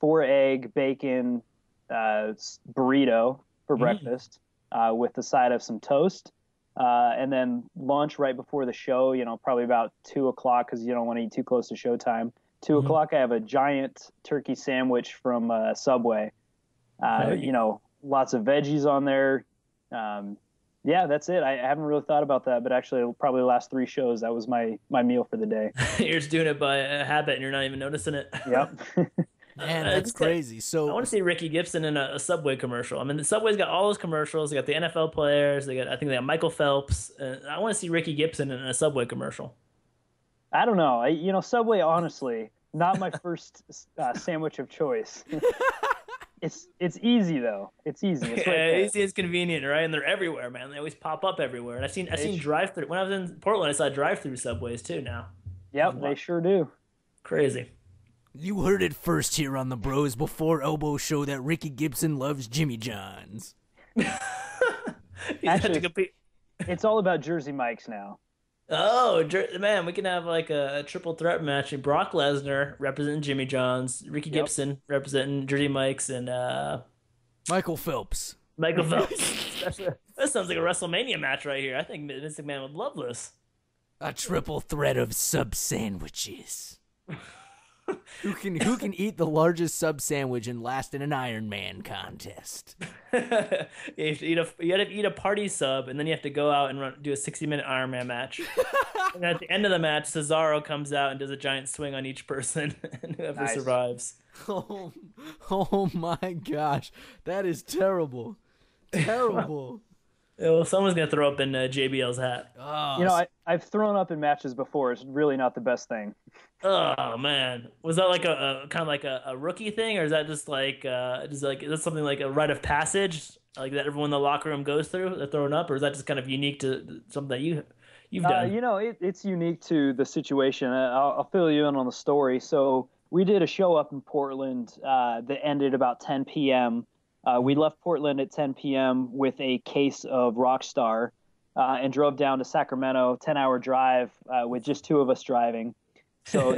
4 egg bacon burrito for breakfast with the side of some toast. And then lunch right before the show, probably about 2 o'clock because you don't want to eat too close to showtime. 2 o'clock, I have a giant turkey sandwich from Subway. Lots of veggies on there. Yeah, that's it. I haven't really thought about that, but actually, probably the last 3 shows, that was my meal for the day. You're just doing it by habit and you're not even noticing it. Yep. Man, that's crazy. I So want to see Ricky Gibson in a Subway commercial. I mean, the Subway's got all those commercials. They got the NFL players. I think they got Michael Phelps. I want to see Ricky Gibson in a Subway commercial. I don't know. Subway, honestly, not my first sandwich of choice. It's easy though. It's easy. It's right there. Easy is convenient, right? And they're everywhere, man. They always pop up everywhere. And I've seen drive-through. When I was in Portland, I saw drive-through Subways too now. Yep, they sure do. Crazy. you heard it first here on the Bros Before Elbow show that Ricky Gibson loves Jimmy John's. Actually, it's all about Jersey Mike's now. Oh, man, we can have like a triple threat match. Brock Lesnar representing Jimmy John's, Ricky Gibson representing Jersey Mike's, and Michael Phelps. Michael Phelps. That sounds like a WrestleMania match right here. I think Vince McMahon would love this. A triple threat of sub sandwiches. Who can eat the largest sub sandwich and last in an Iron Man contest? You have to eat a party sub, and then you have to go out and do a 60-minute Iron Man match. And at the end of the match, Cesaro comes out and does a giant swing on each person, and whoever survives. Oh my gosh, that is terrible. Terrible. Well, someone's gonna throw up in JBL's hat. Oh, I've thrown up in matches before. It's really not the best thing. Oh man, was that like a kind of like a rookie thing, or is that just like is that something like a rite of passage, like that everyone in the locker room goes through? They're throwing up, or is that just kind of unique to something that you've done? It's unique to the situation. I'll fill you in on the story. So we did a show up in Portland that ended about 10 p.m. We left Portland at 10 p.m. with a case of Rockstar and drove down to Sacramento, 10-hour drive with just two of us driving. So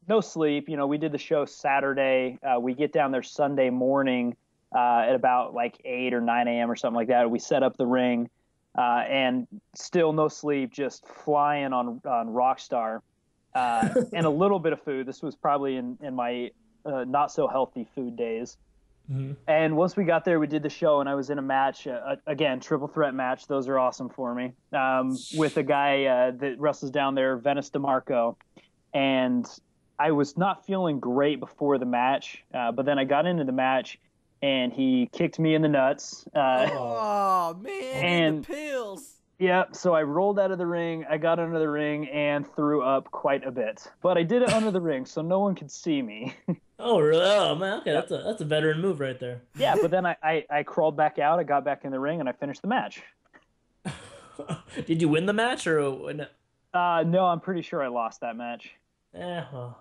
no sleep. We did the show Saturday. We get down there Sunday morning at about like 8 or 9 a.m. or something like that. We set up the ring and still no sleep, just flying on Rockstar and a little bit of food. This was probably in my not so healthy food days. Mm-hmm. And once we got there, we did the show, and I was in a match, again, triple threat match. Those are awesome for me, with a guy that wrestles down there, Venice DeMarco. And I was not feeling great before the match, but then I got into the match, and he kicked me in the nuts. Oh, man, and the pills. Yeah, so I rolled out of the ring, I got under the ring, and threw up quite a bit. But I did it under the ring, so no one could see me. Oh, really? Oh, man, okay, that's a veteran move right there. Yeah, but then I crawled back out, I got back in the ring, and I finished the match. Did you win the match, or no? No, I'm pretty sure I lost that match. Well.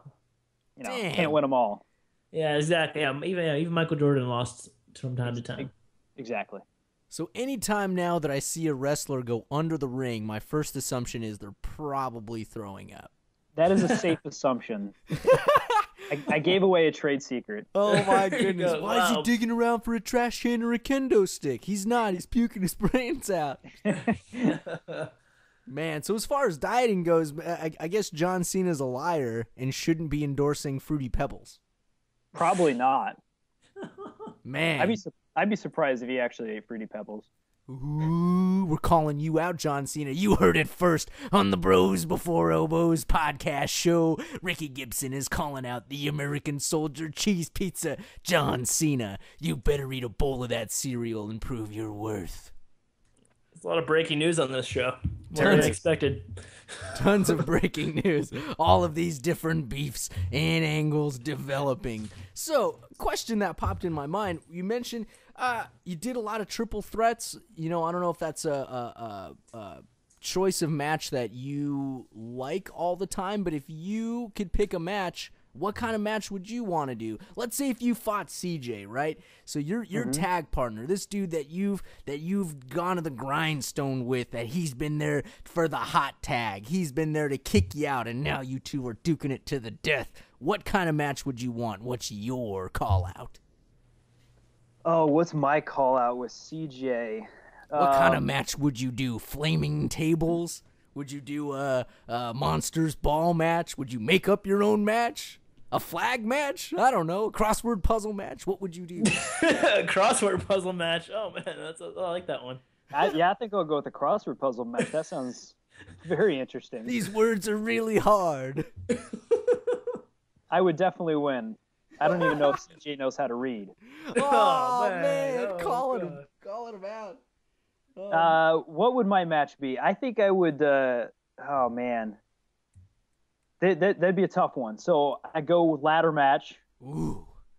Can't win them all. Yeah, exactly. Yeah, even Michael Jordan lost from time to time. Exactly. So anytime now that I see a wrestler go under the ring, my first assumption is they're probably throwing up. That is a safe assumption. I gave away a trade secret. Oh my goodness. Why is he digging around for a trash can or a kendo stick? He's not. He's puking his brains out. Man, so as far as dieting goes, I guess John Cena's a liar and shouldn't be endorsing Fruity Pebbles. Probably not. Man. I'd be surprised if he actually ate Fruity Pebbles. Ooh, we're calling you out, John Cena. You heard it first on the Bros Before Elbows podcast show. Ricky Gibson is calling out the American Soldier Cheese Pizza. John Cena, you better eat a bowl of that cereal and prove your worth. There's a lot of breaking news on this show. More than expected. Tons of breaking news. All of these different beefs and angles developing. So, question that popped in my mind. You mentioned you did a lot of triple threats. I don't know if that's a choice of match that you like all the time, but if you could pick a match, what kind of match would you want to do? Let's say if you fought CJ, right? So your tag partner, this dude that you've gone to the grindstone with, that he's been there for the hot tag, he's been there to kick you out, and now you two are duking it to the death. What kind of match would you want? What's your call out? Oh, what's my call out with CJ? What kind of match would you do? Flaming tables? Would you do a Monsters Ball match? Would you make up your own match? A flag match? I don't know. A crossword puzzle match? What would you do? A crossword puzzle match. Oh, man. I like that one. I think I'll go with the crossword puzzle match. That sounds very interesting. These words are really hard. I would definitely win. I don't even know if CJ knows how to read. Oh, man. Calling him out. What would my match be? I think I would. Oh man, that'd be a tough one. So I go with ladder match,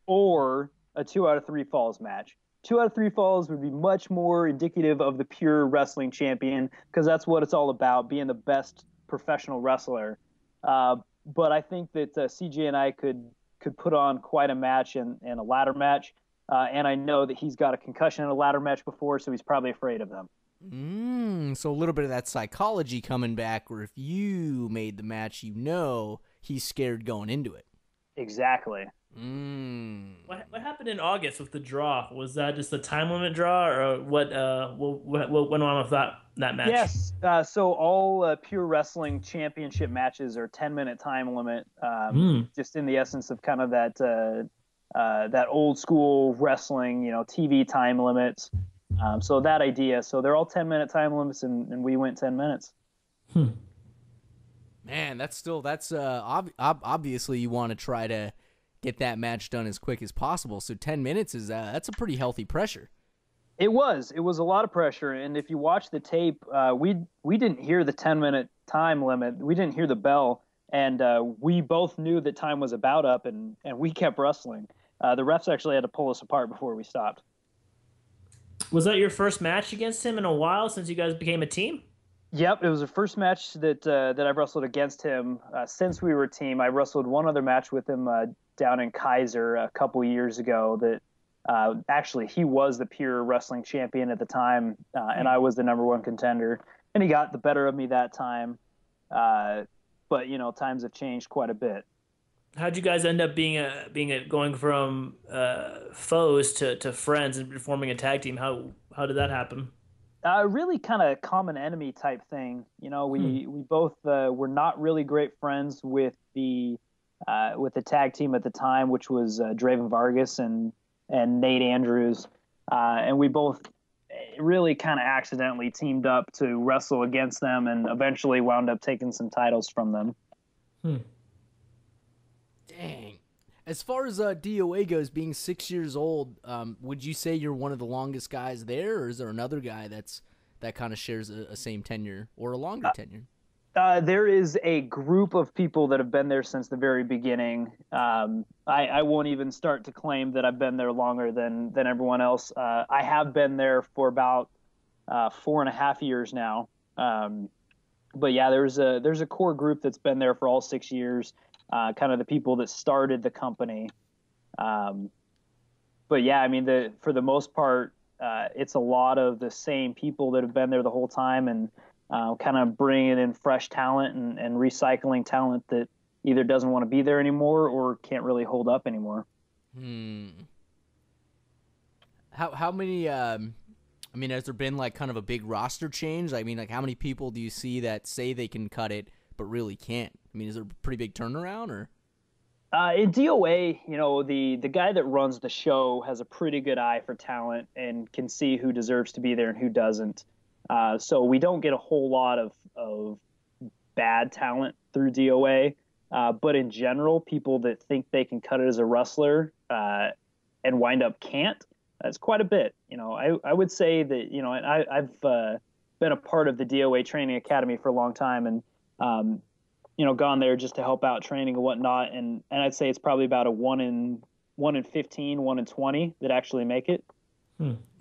or a 2 out of 3 falls match. 2 out of 3 falls would be much more indicative of the pure wrestling champion, because that's what it's all about, being the best professional wrestler. But I think that CJ and I could put on quite a match in a ladder match. And I know that he's got a concussion in a ladder match before, so he's probably afraid of them. So a little bit of that psychology coming back, where if you made the match, he's scared going into it. Exactly. What happened in August with the draw? Was that just a time limit draw, or what went on with that match? Yes. So all pure wrestling championship matches are 10-minute time limit, just in the essence of kind of that old school wrestling, TV time limits. So that idea. So they're all 10-minute time limits, and we went 10 minutes. Man, that's obviously you want to try to get that match done as quick as possible. So 10 minutes that's a pretty healthy pressure. It was a lot of pressure. And if you watch the tape, we didn't hear the 10-minute time limit. We didn't hear the bell. And we both knew that time was about up, and we kept wrestling. The refs actually had to pull us apart before we stopped. Was that your first match against him in a while since you guys became a team? Yep, it was the first match that I've wrestled against him since we were a team. I wrestled one other match with him down in Kaiser a couple years ago. That actually he was the pure wrestling champion at the time, and I was the #1 contender. And he got the better of me that time. But times have changed quite a bit. How'd you guys end up going from foes to friends and forming a tag team? How did that happen? Really kind of common enemy type thing. We both were not really great friends with the tag team at the time, which was Draven Vargas and Nate Andrews, and we both really kind of accidentally teamed up to wrestle against them, and eventually wound up taking some titles from them. Dang. As far as DOA goes, being 6 years old, would you say you're one of the longest guys there, or is there another guy that kind of shares a same tenure or a longer tenure? There is a group of people that have been there since the very beginning. I won't even start to claim that I've been there longer than everyone else. I have been there for about 4.5 years now. But yeah, there's a core group that's been there for all 6 years. Kind of the people that started the company. But yeah, I mean, for the most part, it's a lot of the same people that have been there the whole time, and kind of bringing in fresh talent and recycling talent that either doesn't want to be there anymore or can't really hold up anymore. How many, has there been like kind of a big roster change? I mean, like how many people do you see that say they can cut it but really can't? I mean, is there a pretty big turnaround, or? In DOA, the guy that runs the show has a pretty good eye for talent and can see who deserves to be there and who doesn't. So we don't get a whole lot of bad talent through DOA. But in general, people that think they can cut it as a wrestler and wind up can't, that's quite a bit. I would say that, I've been a part of the DOA Training Academy for a long time, and gone there just to help out training and whatnot. And I'd say it's probably about a 1 in 15, 1 in 20 that actually make it.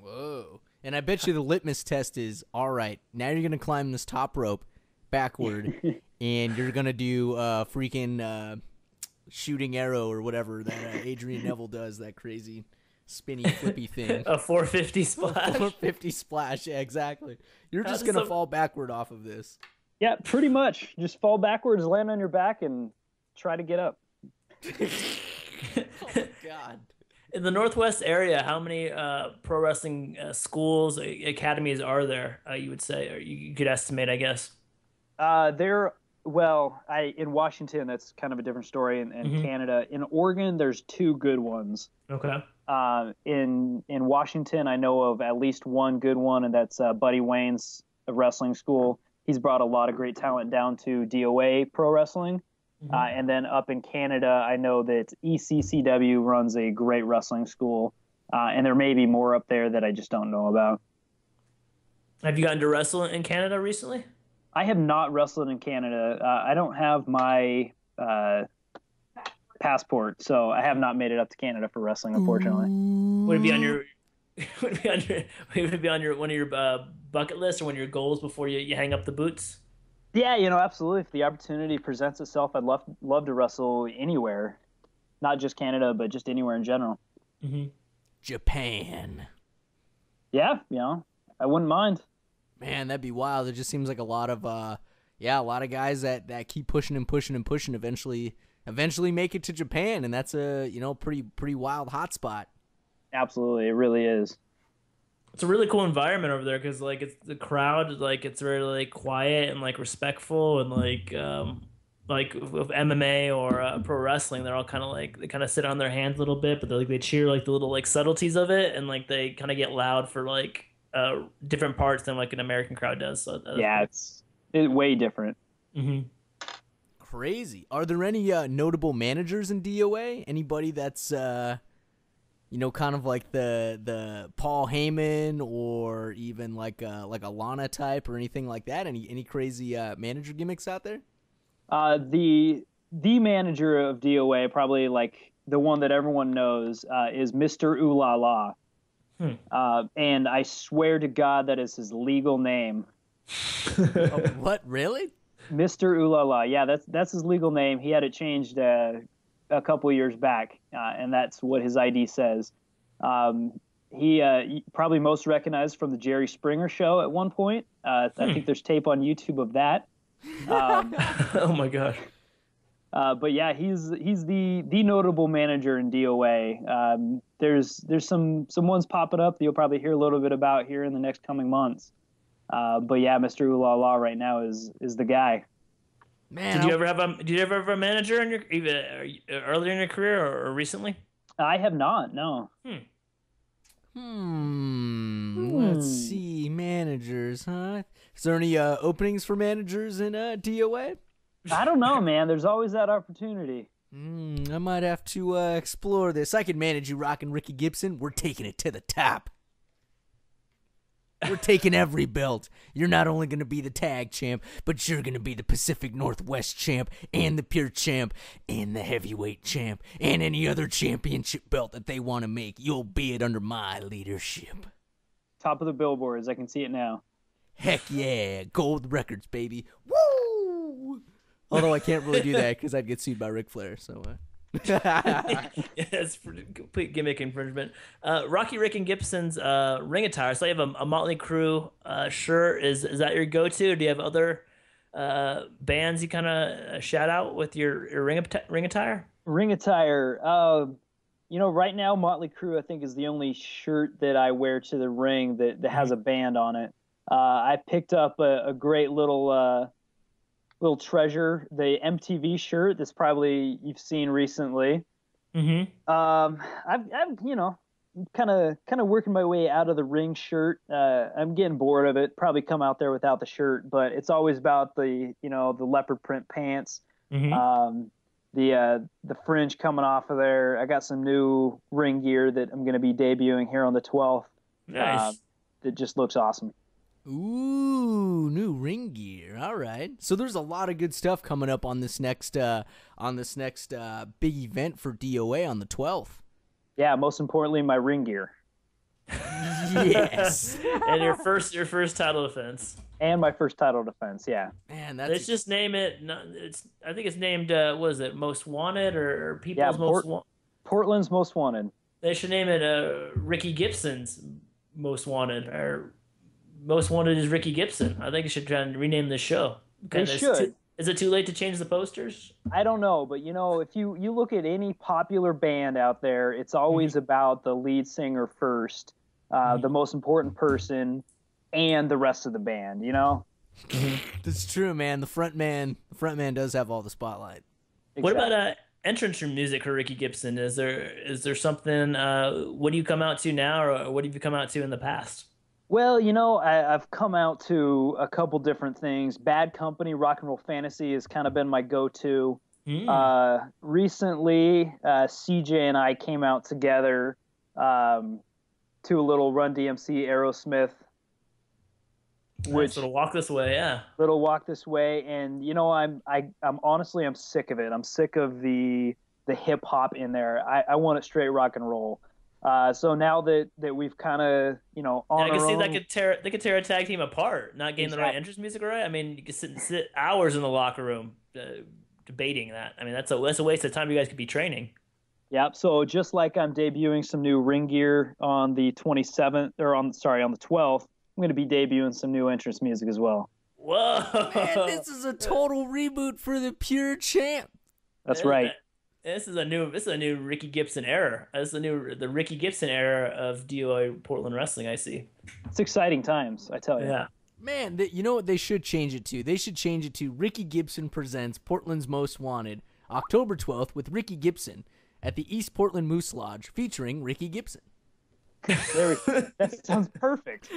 Whoa. And I bet you the litmus test is, all right, now you're going to climb this top rope backward, and you're going to do freaking shooting arrow or whatever that Adrian Neville does, that crazy spinny flippy thing. A 450 splash. 450 splash, yeah, exactly. You're just going to fall backward off of this. Yeah, pretty much. Just fall backwards, land on your back, and try to get up. Oh, God. In the Northwest area, how many pro wrestling schools, academies are there, you would say, or you could estimate, I guess? In Washington, that's kind of a different story, and Canada. In Oregon, there's 2 good ones. Okay. In Washington, I know of at least one good one, and that's Buddy Wayne's wrestling school. He's brought a lot of great talent down to DOA Pro Wrestling. And then up in Canada, I know that ECCW runs a great wrestling school, and there may be more up there that I just don't know about. Have you gotten to wrestle in Canada recently? I have not wrestled in Canada. I don't have my passport, so I have not made it up to Canada for wrestling, unfortunately. Would it be on your one of your bucket lists or one of your goals before you hang up the boots? Yeah, absolutely. If the opportunity presents itself, I'd love to wrestle anywhere, not just Canada, but just anywhere in general. Japan. Yeah, I wouldn't mind. Man, that'd be wild. It just seems like a lot of guys that keep pushing and pushing and pushing eventually make it to Japan, and that's a pretty wild hotspot. With it really is. It's a really cool environment over there because it's the crowd, it's really quiet and respectful, and with MMA or pro wrestling, they're all kind of they kind of sit on their hands a little bit, but they cheer the little subtleties of it, and they kind of get loud for different parts than an American crowd does. So it's way different. Crazy. Are there any notable managers in DOA? Anybody that's kind of like the Paul Heyman, or even like a Lana type or anything like that? Any crazy manager gimmicks out there? The manager of DOA, probably the one that everyone knows, is Mr. Ooh La La. And I swear to God that is his legal name. Oh, what, really? Mr. Ooh La La. Yeah, that's his legal name. He had it changed a couple of years back, and that's what his ID says. He probably most recognized from the Jerry Springer show at one point. I think there's tape on YouTube of that. Oh my gosh. But yeah, he's the notable manager in DOA. There's some ones popping up that you'll probably hear a little bit about here in the next coming months. But yeah, Mr. Ooh La La right now is the guy. Man, did you ever have a manager in your earlier in your career or recently? I have not. No. Let's see, managers, huh? Is there any openings for managers in DOA? I don't know, man. There's always that opportunity. I might have to explore this. I can manage you, Rocking Ricky Gibson. We're taking it to the top. We're taking every belt. You're not only going to be the tag champ, but you're going to be the Pacific Northwest champ and the pure champ and the heavyweight champ and any other championship belt that they want to make. You'll be it under my leadership. Top of the billboards. I can see it now. Heck yeah. Gold records, baby. Woo! Although I can't really do that because I'd get sued by Ric Flair, so... It's complete gimmick infringement. Rocky Rick and Gibson's ring attire. So you have a Motley Crue shirt. Is that your go-to? Or do you have other bands you kind of shout out with your ring attire? Ring attire. Right now Motley Crue I think is the only shirt that I wear to the ring that has a band on it. I picked up a great little treasure, the MTV shirt that's probably you've seen recently. I've kind of working my way out of the ring shirt. I'm getting bored of it. Probably come out there without the shirt, but it's always about the leopard print pants, the fringe coming off of there. I got some new ring gear that I'm going to be debuting here on the 12th. Nice. That just looks awesome. Ooh, new ring gear. All right. So there's a lot of good stuff coming up on this next big event for DOA on the 12th. Yeah, most importantly, my ring gear. Yes. And your first title defense. And my first title defense, yeah. Man, Let's just name it. I think it's named. What is it? Most Wanted or People's Most Wanted? Portland's Most Wanted. They should name it Ricky Gibson's Most Wanted, or Most Wanted is Ricky Gibson. I think you should try and rename the show. They should. Is it too late to change the posters? I don't know, but if you look at any popular band out there, it's always about the lead singer first, the most important person, and the rest of the band. That's true, man. The front man does have all the spotlight. Exactly. What about entrance music for Ricky Gibson? Is there something? What do you come out to now, or what have you come out to in the past? Well, I've come out to a couple different things. Bad Company, Rock and Roll Fantasy has kind of been my go-to. Recently, CJ and I came out together to a little Run DMC Aerosmith. Little Walk This Way, yeah. Little Walk This Way, and I'm honestly sick of it. I'm sick of the hip hop in there. I want it straight rock and roll. So now that we've kind of on I can our see own, they could tear a tag team apart, not getting the right entrance music right. I mean, you could sit hours in the locker room debating that. I mean, that's a waste of time. You guys could be training. Yep. So just like I'm debuting some new ring gear on the 27th, or on the 12th, I'm going to be debuting some new entrance music as well. Whoa! Man, this is a total reboot for the Pure Champ. That's right. This is a new Ricky Gibson era. This is the Ricky Gibson era of DOA Portland Wrestling. I see. It's exciting times, I tell you. Yeah. Man, you know what they should change it to? They should change it to Ricky Gibson Presents Portland's Most Wanted, October 12th with Ricky Gibson at the East Portland Moose Lodge, featuring Ricky Gibson. That sounds perfect.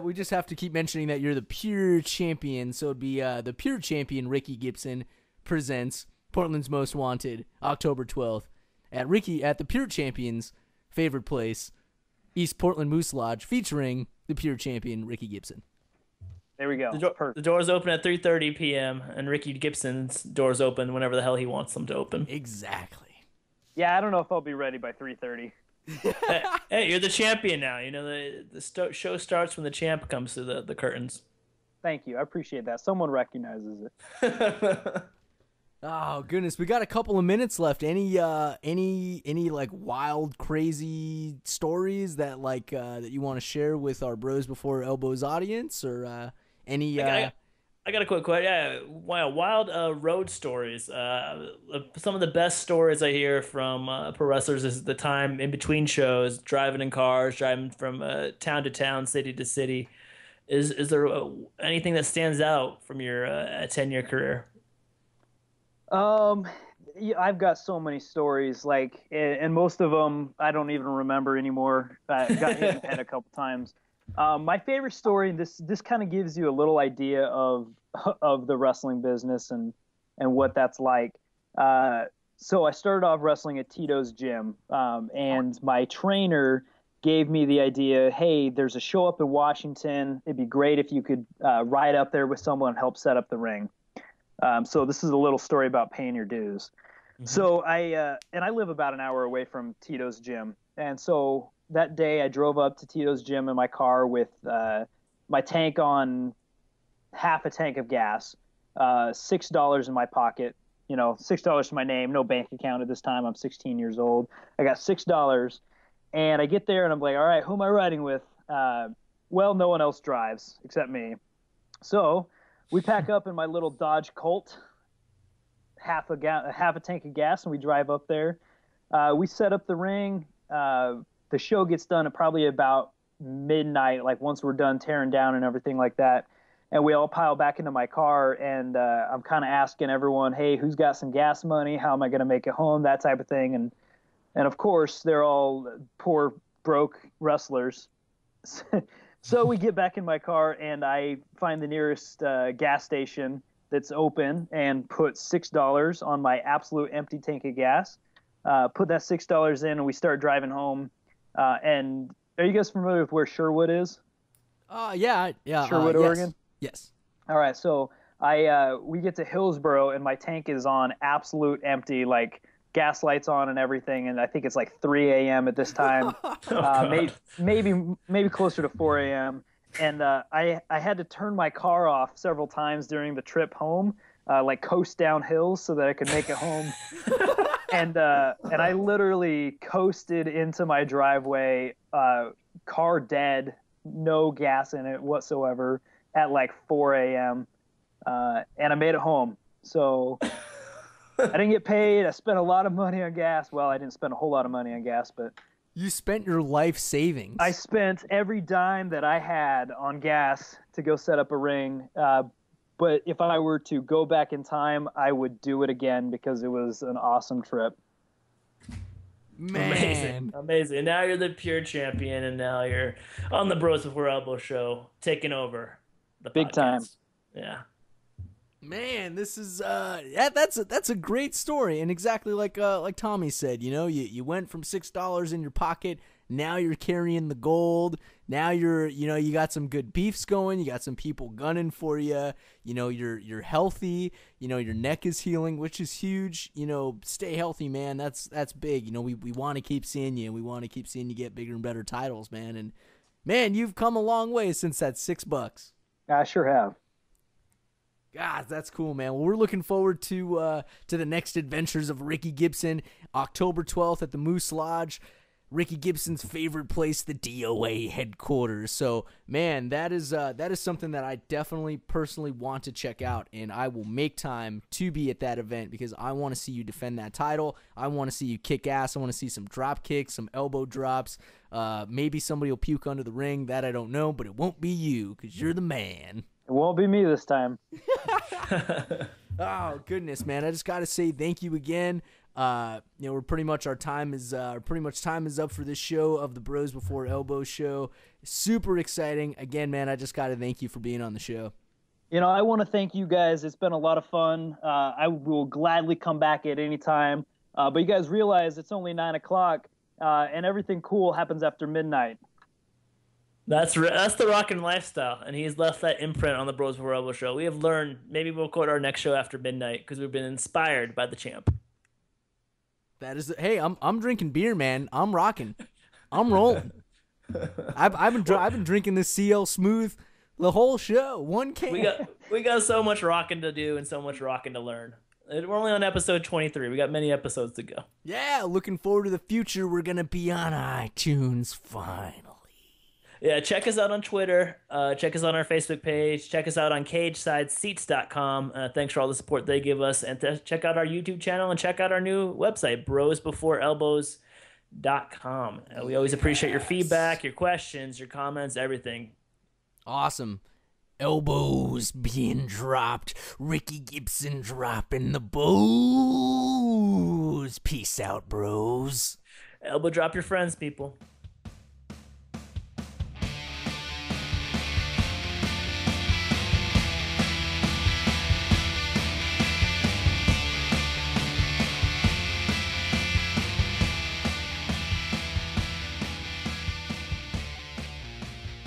We just have to keep mentioning that you're the Pure Champion, so it'd be the Pure Champion Ricky Gibson Presents Portland's Most Wanted, October 12th at the Pure Champion's favorite place, East Portland Moose Lodge, featuring the Pure Champion Ricky Gibson. There we go. The doors open at 3:30 p.m. and Ricky Gibson's doors open whenever the hell he wants them to open. Exactly. Yeah, I don't know if I'll be ready by 3:30. Hey, you're the champion now. The show starts when the champ comes through the curtains. Thank you. I appreciate that. Someone recognizes it. Oh goodness, we got a couple of minutes left. Any like wild, crazy stories that that you want to share with our Bros Before Elbows audience, or any? I got a quick question. Yeah, wild road stories. Some of the best stories I hear from pro wrestlers is the time in between shows, driving in cars, driving from town to town, city to city. Is there anything that stands out from your 10-year career? Yeah, I've got so many stories, and most of them I don't even remember anymore. I got hit in the head a couple times. My favorite story, this kind of gives you a little idea of the wrestling business and what that's like. So I started off wrestling at Tito's gym, and my trainer gave me the idea, hey, there's a show up in Washington. It'd be great if you could ride up there with someone and help set up the ring. So this is a little story about paying your dues. Mm-hmm. So I live about an hour away from Tito's gym. And so that day I drove up to Tito's gym in my car with my tank on half a tank of gas, $6 in my pocket, $6 to my name, no bank account at this time. I'm 16 years old. I got $6, and I get there and I'm like, all right, who am I riding with? Well, no one else drives except me. So we pack up in my little Dodge Colt, half a tank of gas, and we drive up there. We set up the ring. The show gets done at probably about midnight, once we're done tearing down and everything like that. And we all pile back into my car, and I'm kind of asking everyone, hey, who's got some gas money? How am I going to make it home? That type of thing. And of course, they're all poor, broke wrestlers. So we get back in my car, and I find the nearest gas station that's open and put $6 on my absolute empty tank of gas. Put that $6 in, and we start driving home. And Are you guys familiar with where Sherwood is? Yeah. Sherwood, yes. Oregon? Yes. All right, so we get to Hillsboro, and my tank is on absolute empty, like gas lights on and everything, and I think it's like 3 a.m. at this time, maybe closer to 4 a.m. And I had to turn my car off several times during the trip home, like coast down hills so that I could make it home. And I literally coasted into my driveway, car dead, no gas in it whatsoever, at like 4 a.m. And I made it home. So I didn't get paid. I spent a lot of money on gas. Well, I didn't spend a whole lot of money on gas, but you spent your life savings. I spent every dime that I had on gas to go set up a ring. But if I were to go back in time, I would do it again because it was an awesome trip. Man. Amazing. Now you're the pure champion, and now you're on the Bros Before Elbow show, taking over the Big podcast. Time. Yeah. Man, this is that's a great story, and exactly like Tommy said, you went from $6 in your pocket, now you're carrying the gold. Now you got some good beefs going, you got some people gunning for you. You're healthy. Your neck is healing, which is huge. Stay healthy, man. That's big. We want to keep seeing you, and we want to keep seeing you get bigger and better titles, man. And man, you've come a long way since that $6. I sure have. God, that's cool, man. Well, we're looking forward to the next adventures of Ricky Gibson, October 12th at the Moose Lodge, Ricky Gibson's favorite place, the DOA headquarters. So, man, that is something that I definitely personally want to check out, and I will make time to be at that event because I want to see you defend that title. I want to see you kick ass. I want to see some drop kicks, some elbow drops. Maybe somebody will puke under the ring. That I don't know, but it won't be you because you're the man. It won't be me this time. Oh goodness, man! I just got to say thank you again. We're pretty much our time is up for this show of the Bros Before Elbow show. Super exciting. Again, man, I just got to thank you for being on the show. I want to thank you guys. It's been a lot of fun. I will gladly come back at any time. But you guys realize it's only 9 o'clock, and everything cool happens after midnight. That's the rockin' lifestyle, and he's left that imprint on the Bros Before Elbow show. We have learned. Maybe we'll quote our next show after midnight because we've been inspired by the champ. That is, hey, I'm drinking beer, man. I'm rocking. I'm rolling. I've been drinking this CL Smooth the whole show. One can. We got so much rocking to do and so much rocking to learn. We're only on episode 23. We got many episodes to go. Yeah, looking forward to the future. We're gonna be on iTunes finally. Yeah, check us out on Twitter. Check us on our Facebook page. Check us out on CageSideSeats.com. Thanks for all the support they give us. And check out our YouTube channel and check out our new website, brosbeforeelbows.com. We always appreciate your feedback, your questions, your comments, everything. Awesome. Elbows being dropped. Ricky Gibson dropping the bows. Peace out, bros. Elbow drop your friends, people.